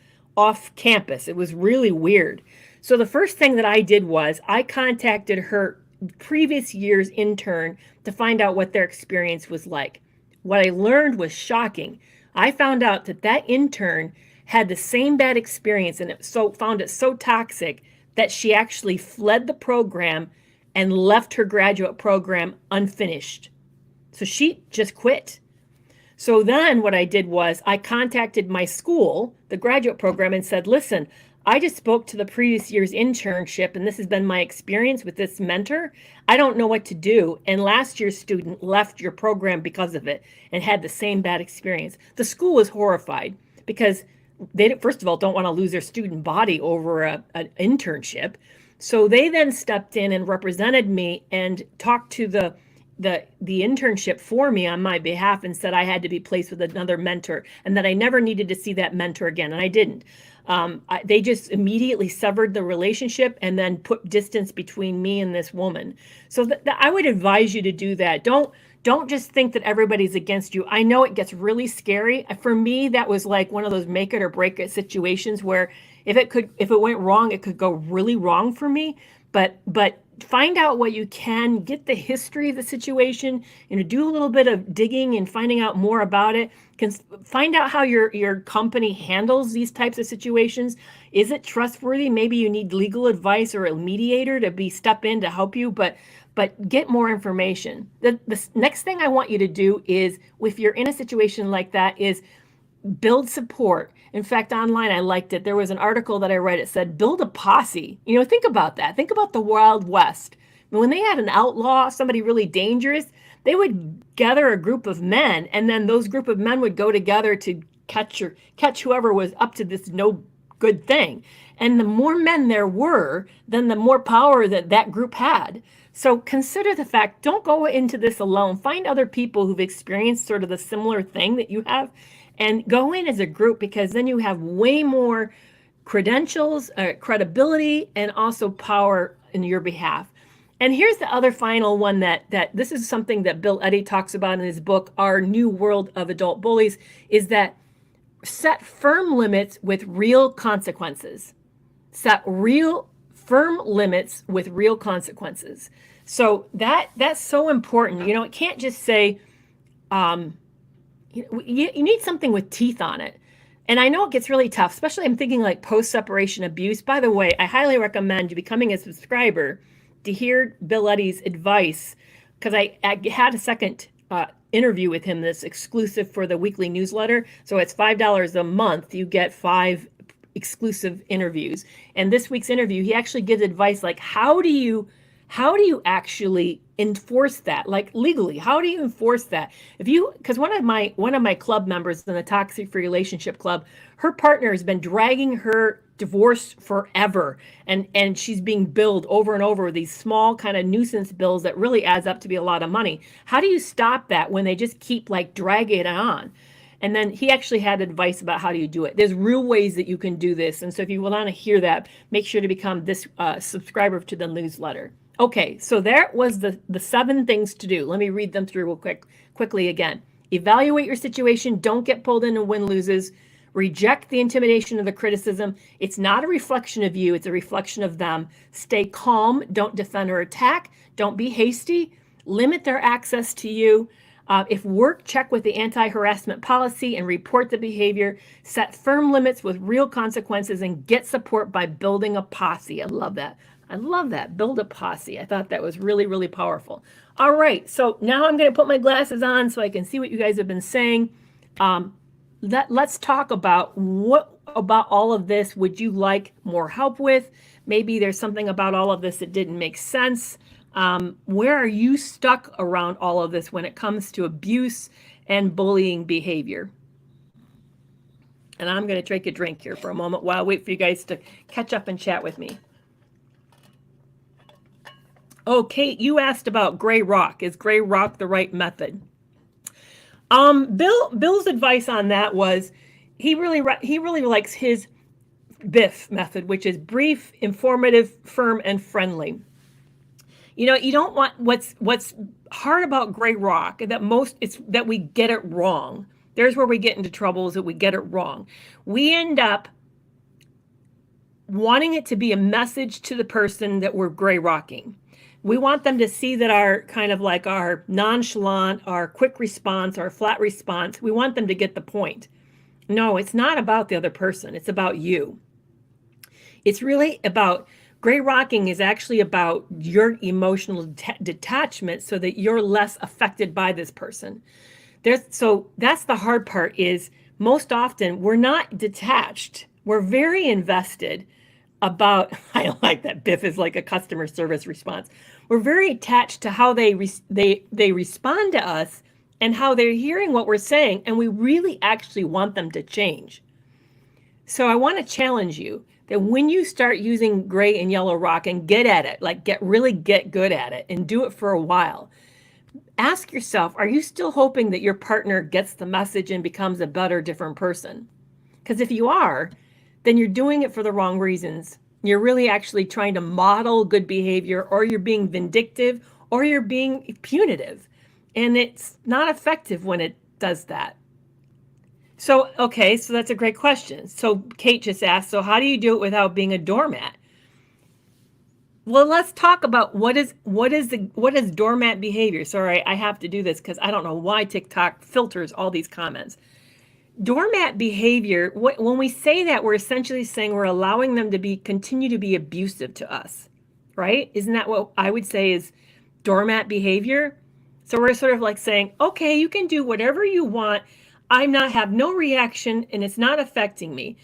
campus. It was really weird. So the first thing that I did was I contacted her previous year's intern to find out what their experience was like. What I learned was shocking. I found out that intern had the same bad experience and found it so toxic that she actually fled the program and left her graduate program unfinished. So she just quit. So then what I did was I contacted my school, the graduate program, and said, listen, I just spoke to the previous year's internship, and this has been my experience with this mentor. I don't know what to do. And last year's student left your program because of it and had the same bad experience. The school was horrified because they, first of all, don't want to lose their student body over an internship. So they then stepped in and represented me and talked to the internship for me on my behalf and said I had to be placed with another mentor and that I never needed to see that mentor again. And I didn't. They just immediately severed the relationship and then put distance between me and this woman. So I would advise you to do that. Don't just think that everybody's against you. I know it gets really scary. For me, that was like one of those make it or break it situations where if it went wrong, it could go really wrong for me. But find out what you can, get the history of the situation, do a little bit of digging and finding out more about it. Find out how your company handles these types of situations. Is it trustworthy? Maybe you need legal advice or a mediator to step in to help you, but get more information. The next thing I want you to do is, if you're in a situation like that, is build support. In fact, online, I liked it. There was an article that I read. It said, build a posse. Think about that. Think about the Wild West. When they had an outlaw, somebody really dangerous, they would gather a group of men, and then those group of men would go together to catch whoever was up to this no good thing. And the more men there were, then the more power that group had. So consider the fact, don't go into this alone. Find other people who've experienced sort of the similar thing that you have, and go in as a group, because then you have way more credentials, credibility, and also power in your behalf. And here's the other final one that this is something that Bill Eddy talks about in his book, Our New World of Adult Bullies, is that set firm limits with real consequences. Set firm limits with real consequences. So that's so important. It can't just say, you need something with teeth on it. And I know it gets really tough, especially I'm thinking like post-separation abuse. By the way, I highly recommend you becoming a subscriber to hear Bill Eddy's advice, because I had a second interview with him that's exclusive for the weekly newsletter. So it's $5 a month. You get 5 exclusive interviews. And this week's interview, he actually gives advice like, how do you actually enforce that, like legally? How do you enforce that? Because one of my club members in the Toxic Free Relationship Club, her partner has been dragging her divorce forever, and she's being billed over and over with these small kind of nuisance bills that really adds up to be a lot of money. How do you stop that when they just keep like dragging it on? And then he actually had advice about how do you do it. There's real ways that you can do this. And so if you want to hear that, make sure to become this subscriber to the newsletter. Okay, so that was the 7 things to do. Let me read them through real quickly again. Evaluate your situation. Don't get pulled into win-loses. Reject the intimidation of the criticism. It's not a reflection of you. It's a reflection of them. Stay calm. Don't defend or attack. Don't be hasty. Limit their access to you. If work, check with the anti-harassment policy and report the behavior. Set firm limits with real consequences and get support by building a posse. I love that. I love that. Build a posse. I thought that was really, really powerful. All right. So now I'm going to put my glasses on so I can see what you guys have been saying. Let's talk about what about all of this would you like more help with? Maybe there's something about all of this that didn't make sense. Where are you stuck around all of this when it comes to abuse and bullying behavior? And I'm going to take a drink here for a moment while I wait for you guys to catch up and chat with me. Oh, Kate, you asked about gray rock. Is gray rock the right method? Bill's advice on that was he really likes his BIF method, which is brief, informative, firm, and friendly. You know, you don't want what's hard about gray rock it's that we get it wrong. There's where we get into trouble, is that we get it wrong. We end up wanting it to be a message to the person that we're gray rocking. We want them to see that our kind of like our nonchalant, our quick response, our flat response, we want them to get the point. No, it's not about the other person. It's about you. It's really about, gray rocking is actually about your emotional detachment so that you're less affected by this person. So that's the hard part, is most often we're not detached. We're very invested about, I like that Biff is like a customer service response. We're very attached to how they respond to us and how they're hearing what we're saying, and we really actually want them to change. So I want to challenge you that when you start using gray and yellow rock and get at it, like really get good at it and do it for a while, ask yourself, are you still hoping that your partner gets the message and becomes a better, different person? Because if you are, then you're doing it for the wrong reasons. You're really actually trying to model good behavior, or you're being vindictive, or you're being punitive. And it's not effective when it does that. So, okay, so that's a great question. So Kate just asked, so how do you do it without being a doormat? Well, let's talk about what is doormat behavior. Sorry, I have to do this because I don't know why TikTok filters all these comments. Doormat behavior, when we say that, we're essentially saying we're allowing them to continue to be abusive to us, right? Isn't that what I would say is doormat behavior? So we're sort of like saying, okay, you can do whatever you want. have no reaction and it's not affecting me.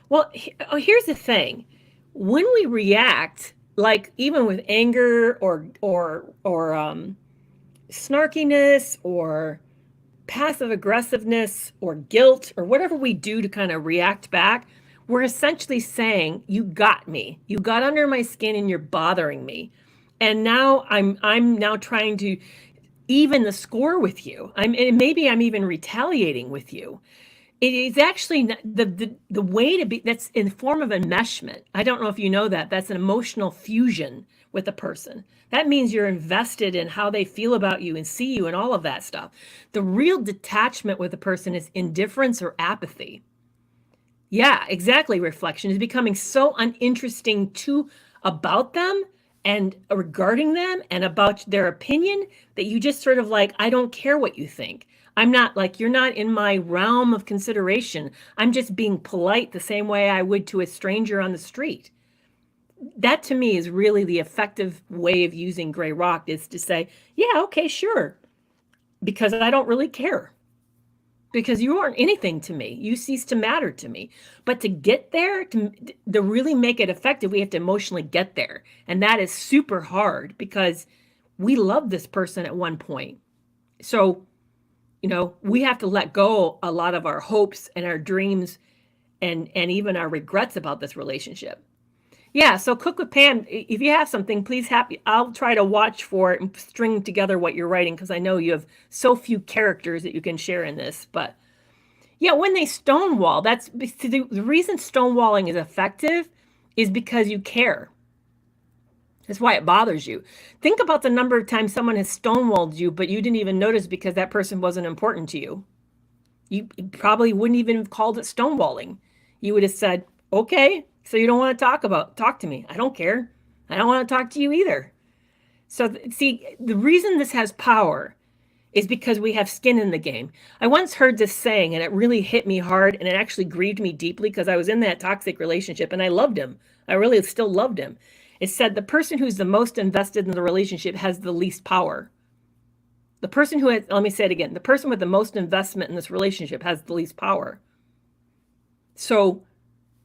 Well, here's the thing. When we react, like even with anger or snarkiness or passive aggressiveness or guilt or whatever we do to kind of react back, we're essentially saying, you got me. You got under my skin and you're bothering me. And now I'm now trying to even the score with you. And maybe I'm even retaliating with you. It is actually the way to be, that's in form of enmeshment. I don't know if you know that. That's an emotional fusion with a person. That means you're invested in how they feel about you and see you and all of that stuff. The real detachment with a person is indifference or apathy. Yeah, exactly. Reflection is becoming so uninteresting about them and regarding them and about their opinion that you just sort of like, I don't care what you think. I'm not like, you're not in my realm of consideration. I'm just being polite the same way I would to a stranger on the street. That to me is really the effective way of using gray rock, is to say, yeah, okay, sure. Because I don't really care. Because you aren't anything to me. You cease to matter to me. But to get there, to really make it effective, we have to emotionally get there. And that is super hard because we love this person at one point. So, we have to let go a lot of our hopes and our dreams and even our regrets about this relationship. Yeah, so Cook with Pam, if you have something, please I'll try to watch for it and string together what you're writing, because I know you have so few characters that you can share in this. But yeah, when they stonewall, that's the reason stonewalling is effective is because you care. That's why it bothers you. Think about the number of times someone has stonewalled you, but you didn't even notice because that person wasn't important to you. You probably wouldn't even have called it stonewalling. You would have said, okay, so you don't want to talk to me. I don't care. I don't want to talk to you either. So see, the reason this has power is because we have skin in the game. I once heard this saying and it really hit me hard and it actually grieved me deeply because I was in that toxic relationship and I loved him. I really still loved him. It said the person who's the most invested in the relationship has the least power. The person who has, let me say it again, the person with the most investment in this relationship has the least power. So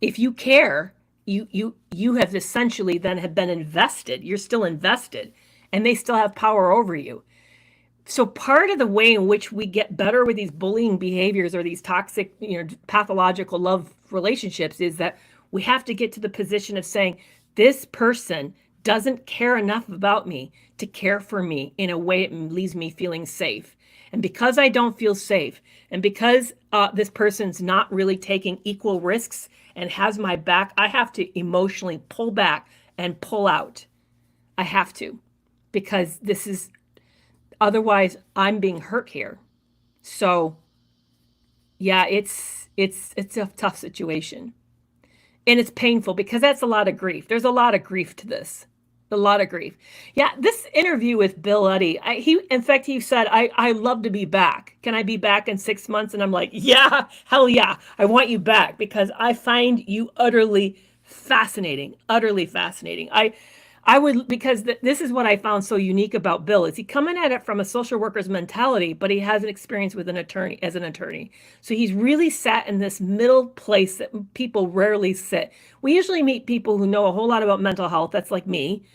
if you care, you have essentially then have been invested. You're still invested and they still have power over you. So part of the way in which we get better with these bullying behaviors or these toxic, pathological love relationships is that we have to get to the position of saying, this person doesn't care enough about me to care for me in a way it leaves me feeling safe. And because I don't feel safe, and because this person's not really taking equal risks and has my back, I have to emotionally pull back and pull out. I have to, because otherwise I'm being hurt here. So yeah, it's a tough situation. And it's painful because that's a lot of grief. There's a lot of grief to this. A lot of grief. Yeah, this interview with Bill Eddy, he said, I love to be back. Can I be back in 6 months? And I'm like, yeah, hell yeah. I want you back because I find you utterly fascinating. Utterly fascinating. I would, because this is what I found so unique about Bill, is he coming at it from a social worker's mentality, but he has an experience with as an attorney. So he's really sat in this middle place that people rarely sit. We usually meet people who know a whole lot about mental health. That's like me.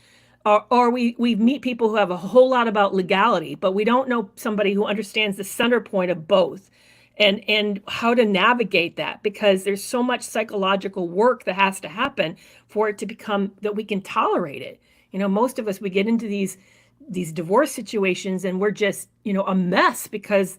Or we meet people who have a whole lot about legality, but we don't know somebody who understands the center point of both and how to navigate that, because there's so much psychological work that has to happen for it to become that we can tolerate it. Most of us, we get into these divorce situations and we're just, a mess because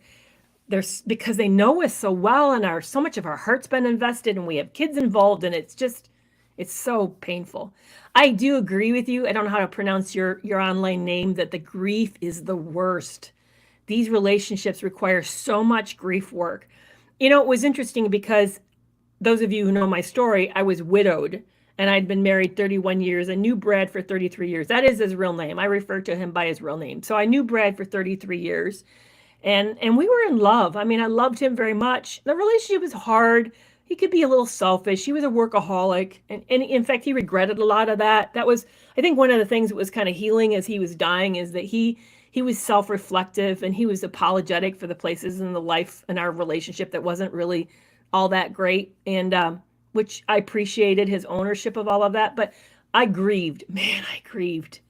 they know us so well and so much of our heart's been invested and we have kids involved, and it's so painful. I do agree with you. I don't know how to pronounce your online name, that the grief is the worst. These relationships require so much grief work. It was interesting because those of you who know my story, I was widowed and I'd been married 31 years. I knew Brad for 33 years. That is his real name. I refer to him by his real name. So I knew Brad for 33 years and we were in love. I mean, I loved him very much. The relationship was hard. He could be a little selfish. He was a workaholic. And in fact, he regretted a lot of that. That was, I think, one of the things that was kind of healing as he was dying, is that he was self-reflective and he was apologetic for the places in the life in our relationship that wasn't really all that great. And which I appreciated his ownership of all of that. But I grieved, man, I grieved.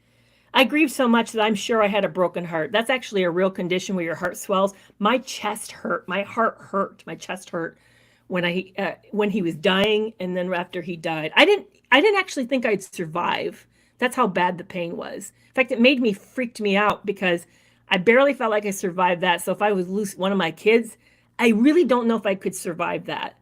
I grieved so much that I'm sure I had a broken heart. That's actually a real condition where your heart swells. My chest hurt. My heart hurt. My chest hurt when he was dying, and then after he died. I didn't actually think I'd survive. That's how bad the pain was. In fact, it freaked me out because I barely felt like I survived that. So if I was lose one of my kids, I really don't know if I could survive that.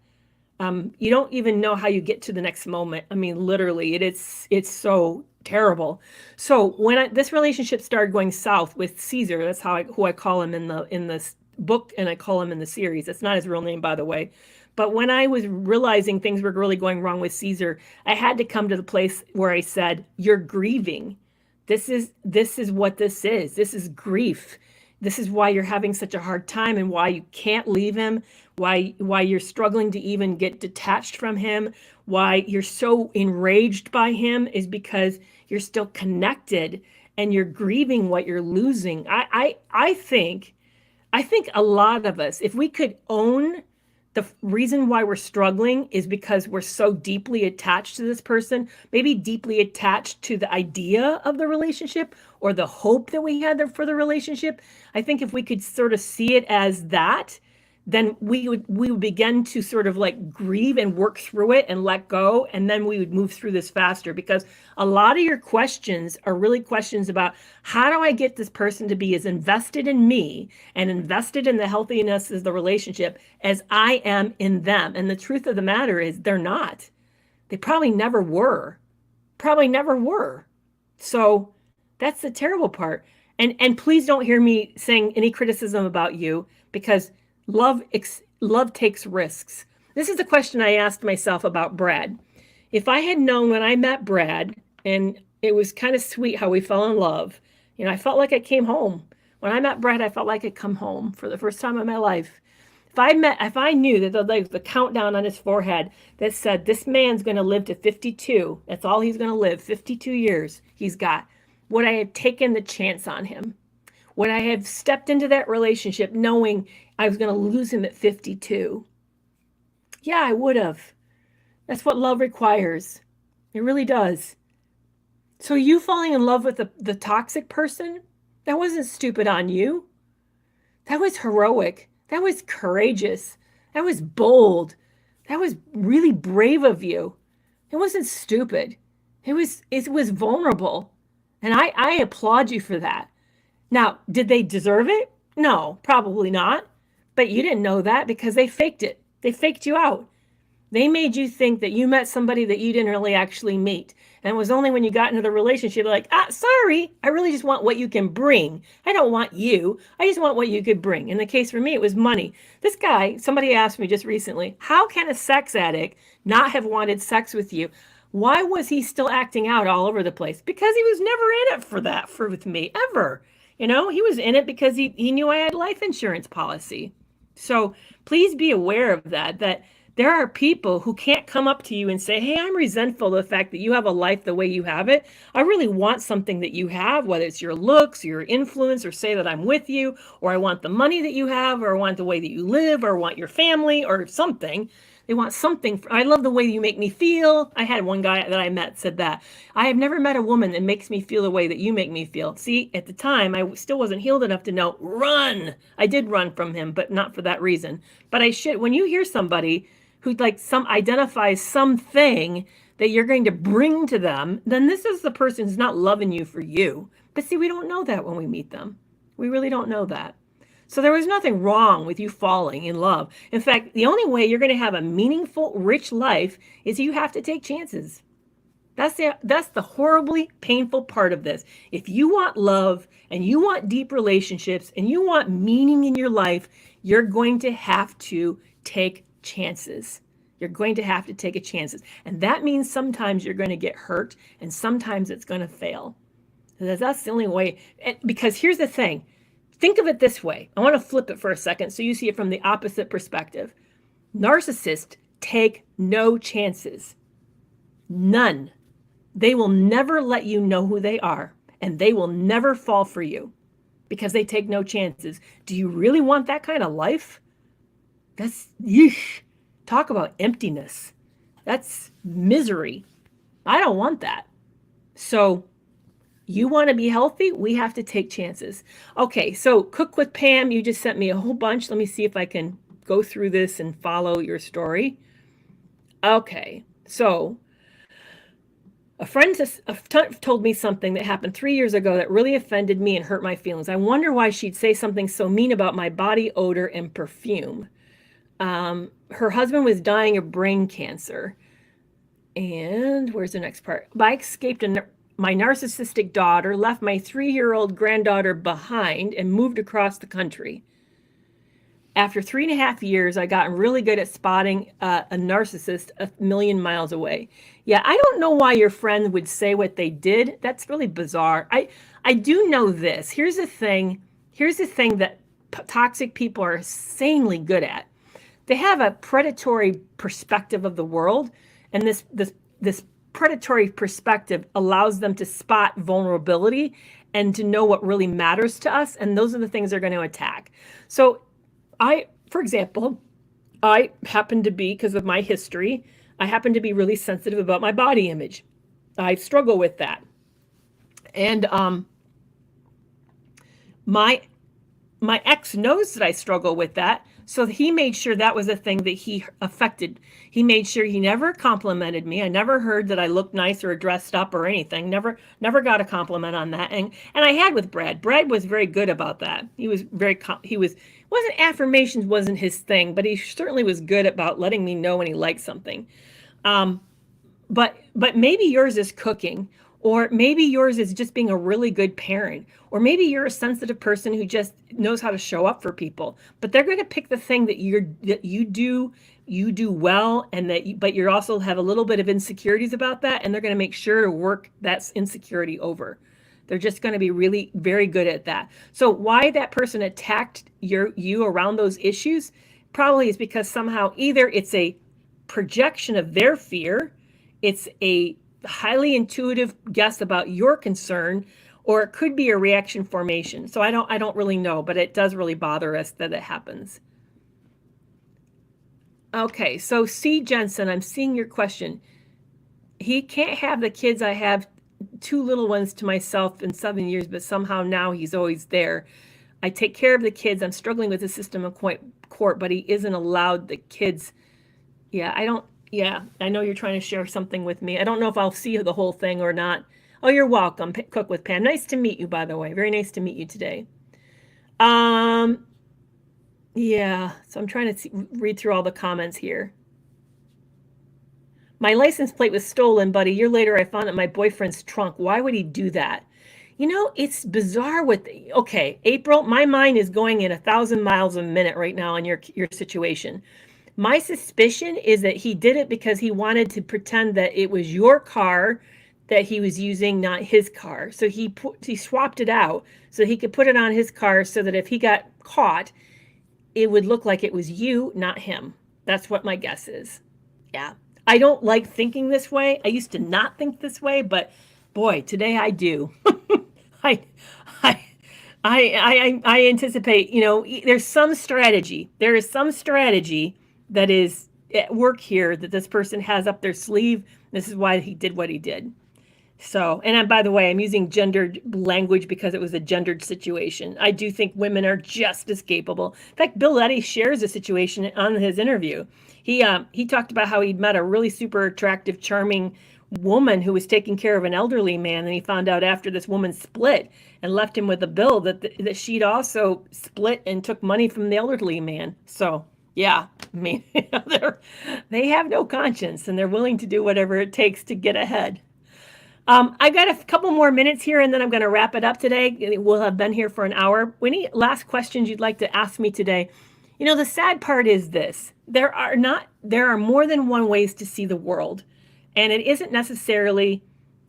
You don't even know how you get to the next moment. I mean, literally, it's so terrible. So when this relationship started going south with Caesar, that's who I call him in the book, and I call him in the series. That's not his real name, by the way. But when I was realizing things were really going wrong with Caesar, I had to come to the place where I said, you're grieving. This is what this is. This is grief. This is why you're having such a hard time and why you can't leave him, why you're struggling to even get detached from him, why you're so enraged by him, is because you're still connected and you're grieving what you're losing. I think a lot of us, if we could own the reason why we're struggling, is because we're so deeply attached to this person, maybe deeply attached to the idea of the relationship or the hope that we had for the relationship. I think if we could sort of see it as that, then we would begin to sort of like grieve and work through it and let go. And then we would move through this faster, because a lot of your questions are really questions about, how do I get this person to be as invested in me and invested in the healthiness of the relationship as I am in them? And the truth of the matter is they're not. They probably never were. Probably never were. So that's the terrible part. And please don't hear me saying any criticism about you, because love takes risks. This is the question I asked myself about Brad. If I had known when I met Brad, and it was kind of sweet how we fell in love, I felt like I came home. When I met Brad, I felt like I'd come home for the first time in my life. If I knew that the countdown on his forehead that said this man's going to live to 52, that's all he's going to live, 52 years he's got, would I have taken the chance on him? Would I have stepped into that relationship knowing I was going to lose him at 52? Yeah, I would have. That's what love requires. It really does. So you falling in love with the toxic person, that wasn't stupid on you. That was heroic. That was courageous. That was bold. That was really brave of you. It wasn't stupid. It was vulnerable. And I applaud you for that. Now, did they deserve it? No, probably not. But you didn't know that because they faked it. They faked you out. They made you think that you met somebody that you didn't really actually meet. And it was only when you got into the relationship, like, sorry, I really just want what you can bring. I don't want you. I just want what you could bring. In the case for me, it was money. This guy, somebody asked me just recently, how can a sex addict not have wanted sex with you? Why was he still acting out all over the place? Because he was never in it with me, ever. He was in it because he knew I had life insurance policy. So please be aware of that there are people who can't come up to you and say, hey, I'm resentful of the fact that you have a life the way you have it. I really want something that you have, whether it's your looks, your influence, or say that I'm with you, or I want the money that you have, or I want the way that you live, or I want your family, or something. They want something. I love the way you make me feel. I had one guy that I met said that. I have never met a woman that makes me feel the way that you make me feel. See, at the time, I still wasn't healed enough to know, run. I did run from him, but not for that reason. But I should. When you hear somebody who identifies something that you're going to bring to them, then this is the person who's not loving you for you. But see, we don't know that when we meet them. We really don't know that. So there was nothing wrong with you falling in love. In fact, the only way you're going to have a meaningful, rich life is you have to take chances. That's the horribly painful part of this. If you want love and you want deep relationships and you want meaning in your life, you're going to have to take chances. You're going to have to take a chances. And that means sometimes you're going to get hurt and sometimes it's going to fail. That's the only way. Because here's the thing. Think of it this way. I want to flip it for a second so you see it from the opposite perspective. Narcissists take no chances. None. They will never let you know who they are, and they will never fall for you because they take no chances. Do you really want that kind of life? That's, yeesh. Talk about emptiness. That's misery. I don't want that. So you want to be healthy? We have to take chances. Okay, so Cook with Pam, you just sent me a whole bunch. Let me see if I can go through this and follow your story. Okay, so a friend told me something that happened 3 years ago that really offended me and hurt my feelings. I wonder why she'd say something so mean about my body odor and perfume. Her husband was dying of brain cancer. And where's the next part? I escaped my narcissistic daughter, left my 3-year-old granddaughter behind, and moved across the country. After 3.5 years, I got really good at spotting a narcissist a million miles away. Yeah, I don't know why your friend would say what they did. That's really bizarre. I do know this. Here's the thing that toxic people are insanely good at. They have a predatory perspective of the world, and this predatory perspective allows them to spot vulnerability and to know what really matters to us, and those are the things they're going to attack. So for example, I happen to be, because of my history, I happen to be really sensitive about my body image. I struggle with that. And my ex knows that I struggle with that, so he made sure that was a thing that he affected. He made sure he never complimented me. I never heard that I looked nice or dressed up or anything. Never got a compliment on that. And I had with Brad. Brad was very good about that. Affirmations wasn't his thing, but he certainly was good about letting me know when he liked something. But maybe yours is cooking, Or maybe yours is just being a really good parent. Or maybe you're a sensitive person who just knows how to show up for people. But they're going to pick the thing that you do well, and but you also have a little bit of insecurities about that, and they're going to make sure to work that insecurity over. They're just going to be really very good at that. So why that person attacked you around those issues probably is because somehow either it's a projection of their fear, it's a highly intuitive guess about your concern, or it could be a reaction formation. So I don't really know, but it does really bother us that it happens. Okay, so C. Jensen, I'm seeing your question. He can't have the kids. I have 2 little ones to myself in 7 years, but somehow now he's always there. I take care of the kids. I'm struggling with the system of court, but he isn't allowed the kids. Yeah, I know you're trying to share something with me. I don't know if I'll see the whole thing or not. Oh, you're welcome. Cook with Pam. Nice to meet you, by the way. Very nice to meet you today. Yeah, so I'm trying to read through all the comments here. My license plate was stolen, but a year later I found it in my boyfriend's trunk. Why would he do that? It's bizarre okay, April, my mind is going at 1,000 miles a minute right now on your situation. My suspicion is that he did it because he wanted to pretend that it was your car that he was using, not his car. So he swapped it out so he could put it on his car so that if he got caught, it would look like it was you, not him. That's what my guess is. Yeah. I don't like thinking this way. I used to not think this way, but boy, today I do. I anticipate, there's some strategy. There is some strategy that is at work here that this person has up their sleeve. This is why he did what he did. So, and by the way, I'm using gendered language because it was a gendered situation. I do think women are just as capable. In fact, Bill Eddy shares a situation on his interview. He talked about how he'd met a really super attractive, charming woman who was taking care of an elderly man, and he found out after this woman split and left him with a bill that she'd also split and took money from the elderly man. So, yeah, I mean, they have no conscience, and they're willing to do whatever it takes to get ahead. I've got a couple more minutes here, and then I'm going to wrap it up today. We'll have been here for an hour. Any last questions you'd like to ask me today? The sad part is this. There are more than one ways to see the world. And it isn't necessarily,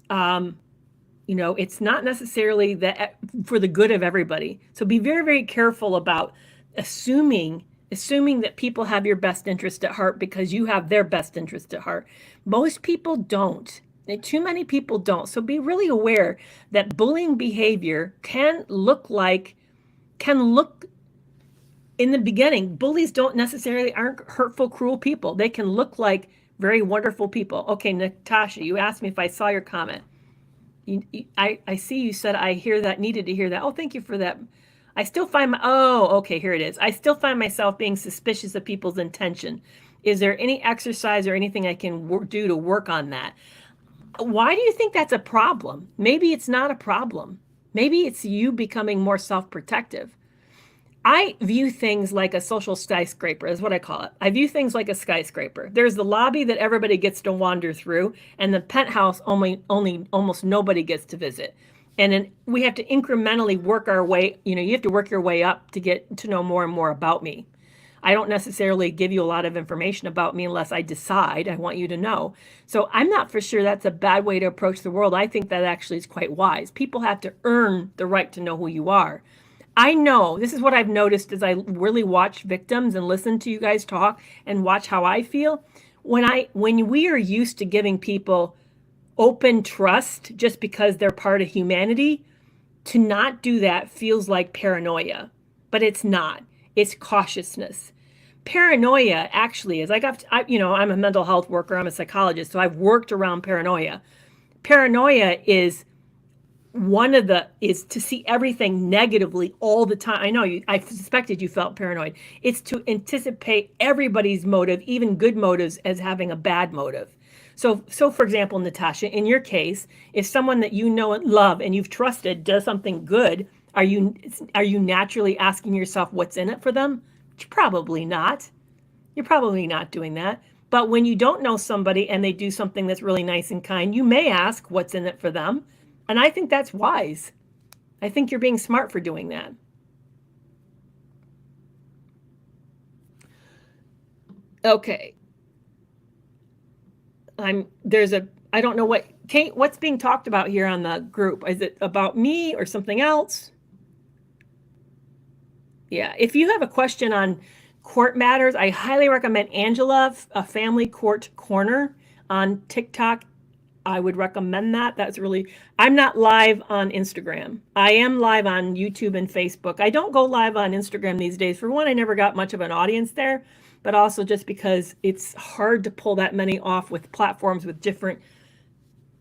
it's not necessarily that for the good of everybody. So be very, very careful about assuming that people have your best interest at heart because you have their best interest at heart. Most people don't. Too many people don't. So be really aware that bullying behavior can look in the beginning, bullies aren't hurtful, cruel people. They can look like very wonderful people. Okay, Natasha, you asked me if I saw your comment. I see you said I needed to hear that. Oh, thank you for that. Okay, here it is. I still find myself being suspicious of people's intention. Is there any exercise or anything I can do to work on that? Why do you think that's a problem? Maybe it's not a problem. Maybe it's you becoming more self-protective. I view things like a social skyscraper, is what I call it. I view things like a skyscraper. There's the lobby that everybody gets to wander through, and the penthouse only almost nobody gets to visit. And then we have to incrementally work our way, you have to work your way up to get to know more and more about me. I don't necessarily give you a lot of information about me unless I decide I want you to know. So I'm not for sure that's a bad way to approach the world. I think that actually is quite wise. People have to earn the right to know who you are. I know, this is what I've noticed as I really watch victims and listen to you guys talk and watch how I feel. When we are used to giving people open trust just because they're part of humanity, to not do that feels like paranoia, but it's not. It's cautiousness. Paranoia actually is, I'm a mental health worker, I'm a psychologist, so I've worked around paranoia. Paranoia is to see everything negatively all the time. I suspected you felt paranoid. It's to anticipate everybody's motive, even good motives, as having a bad motive. So for example, Natasha, in your case, if someone that you know and love and you've trusted does something good, are you naturally asking yourself what's in it for them? Probably not. You're probably not doing that. But when you don't know somebody and they do something that's really nice and kind, you may ask what's in it for them. And I think that's wise. I think you're being smart for doing that. Okay. I don't know what, Kate, what's being talked about here on the group? Is it about me or something else? Yeah. If you have a question on court matters, I highly recommend Angela, a Family Court Corner on TikTok. I would recommend that. That's really, I'm not live on Instagram. I am live on YouTube and Facebook. I don't go live on Instagram these days. For one, I never got much of an audience there, but also just because it's hard to pull that many off with platforms with different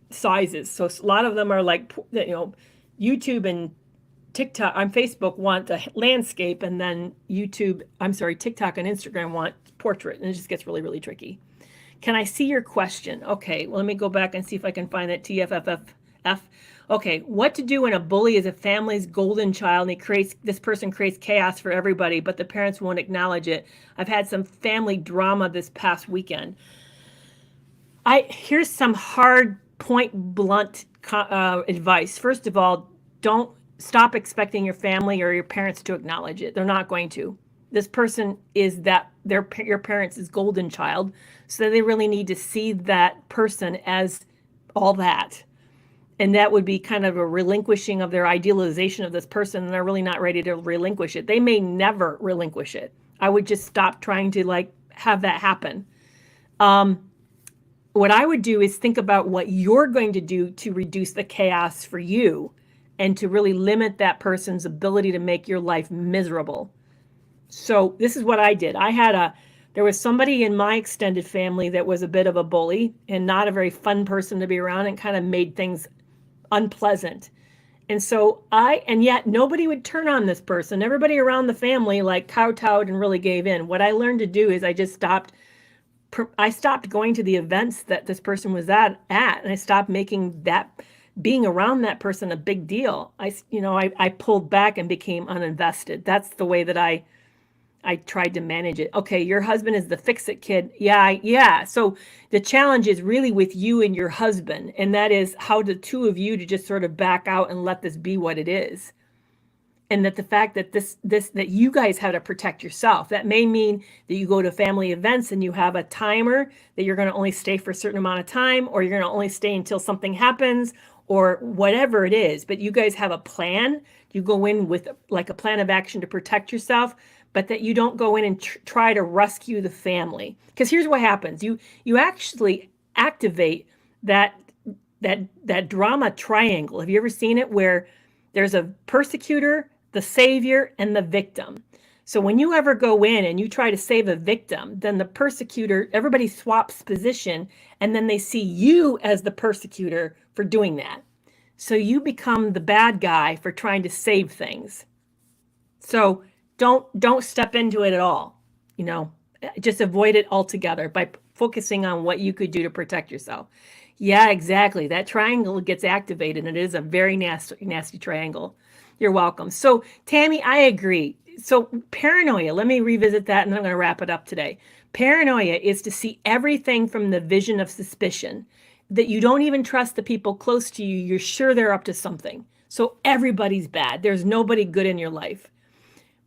sizes. So a lot of them are like, YouTube and TikTok on Facebook want the landscape, and then TikTok and Instagram want portrait, and it just gets really, really tricky. Can I see your question? Okay, well, let me go back and see if I can find that TFFF. Okay, what to do when a bully is a family's golden child and this person creates chaos for everybody, but the parents won't acknowledge it. I've had some family drama this past weekend. Here's some hard, point blunt advice. First of all, don't stop expecting your family or your parents to acknowledge it. They're not going to. This person is your parents' golden child, so they really need to see that person as all that. And that would be kind of a relinquishing of their idealization of this person, and they're really not ready to relinquish it. They may never relinquish it. I would just stop trying to have that happen. What I would do is think about what you're going to do to reduce the chaos for you and to really limit that person's ability to make your life miserable. So this is what I did. There was somebody in my extended family that was a bit of a bully and not a very fun person to be around, and kind of made things unpleasant. And yet nobody would turn on this person. Everybody around the family kowtowed and really gave in. What I learned to do is I stopped going to the events that this person was at, and I stopped making that being around that person a big deal. I pulled back and became uninvested. That's the way that I tried to manage it. Okay, your husband is the fix-it kid. Yeah. So the challenge is really with you and your husband, and that is how the two of you to just sort of back out and let this be what it is. And that the fact that that you guys have to protect yourself. That may mean that you go to family events and you have a timer that you're going to only stay for a certain amount of time, or you're going to only stay until something happens, or whatever it is. But you guys have a plan. You go in with a plan of action to protect yourself, but that you don't go in and try to rescue the family. Because here's what happens. You actually activate that drama triangle. Have you ever seen it, where there's a persecutor, the savior, and the victim? So when you ever go in and you try to save a victim, then the persecutor, everybody swaps position, and then they see you as the persecutor for doing that. So you become the bad guy for trying to save things. So don't step into it at all. Just avoid it altogether by focusing on what you could do to protect yourself. Yeah, exactly. That triangle gets activated, and it is a very nasty triangle. You're welcome. So Tammy, I agree. So paranoia, let me revisit that, and then I'm going to wrap it up today. Paranoia is to see everything from the vision of suspicion, that you don't even trust the people close to you. You're sure they're up to something. So everybody's bad. There's nobody good in your life.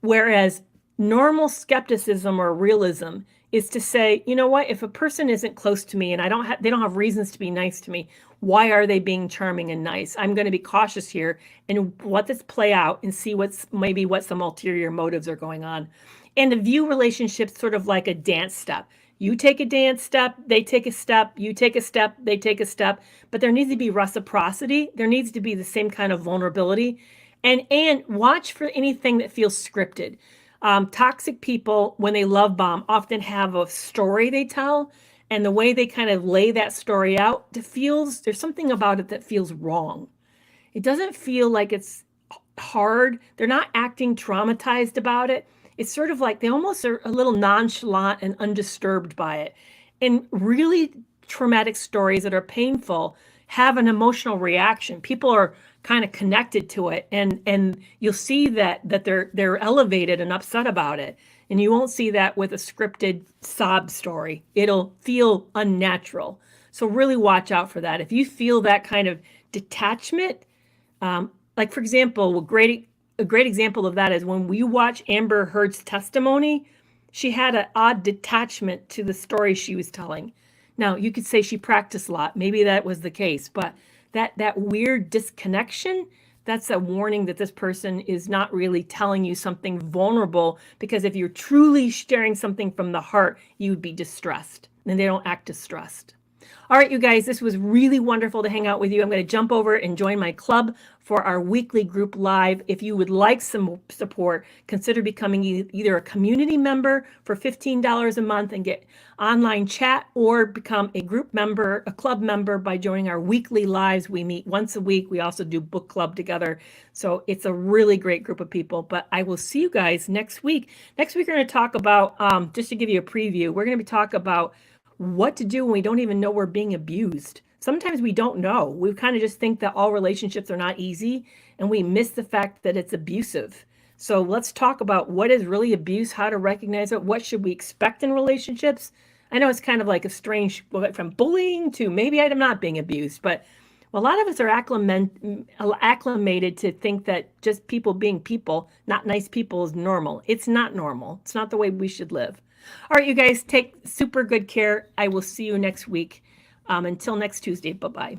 Whereas normal skepticism or realism is to say, you know what, if a person isn't close to me and they don't have reasons to be nice to me, why are they being charming and nice? I'm going to be cautious here and let this play out and see what some ulterior motives are going on. And to view relationships sort of like a dance step. You take a dance step, they take a step, you take a step, they take a step, but there needs to be reciprocity. There needs to be the same kind of vulnerability. And watch for anything that feels scripted. Toxic people, when they love bomb, often have a story they tell, and the way they kind of lay that story out, there's something about it that feels wrong. It doesn't feel like it's hard. They're not acting traumatized about it. It's sort of like they almost are a little nonchalant and undisturbed by it. And really traumatic stories that are painful have an emotional reaction. People are kind of connected to it, and you'll see that they're elevated and upset about it. And you won't see that with a scripted sob story. It'll feel unnatural. So really watch out for that. If you feel that kind of detachment, like for example, a great example of that is when we watch Amber Heard's testimony, she had an odd detachment to the story she was telling. Now, you could say she practiced a lot. Maybe that was the case, but that weird disconnection, that's a warning that this person is not really telling you something vulnerable, because if you're truly sharing something from the heart, you would be distressed, and they don't act distressed. All right, you guys, this was really wonderful to hang out with you. I'm going to jump over and join my club for our weekly group live. If you would like some support, consider becoming either a community member for $15 a month and get online chat, or become a group member, a club member, by joining our weekly lives. We meet once a week. We also do book club together. So it's a really great group of people. But I will see you guys next week. Next week, we're going to talk about, just to give you a preview, we're going to be talking about what to do when we don't even know we're being abused. Sometimes we don't know. We kind of just think that all relationships are not easy, and we miss the fact that it's abusive. So let's talk about what is really abuse, how to recognize it, what should we expect in relationships. I know it's kind of like a strange, from bullying to maybe I'm not being abused, but a lot of us are acclimated to think that just people being people, not nice people, is normal. It's not normal. It's not the way we should live. All right, you guys, take super good care. I will see you next week. Until next Tuesday. Bye-bye.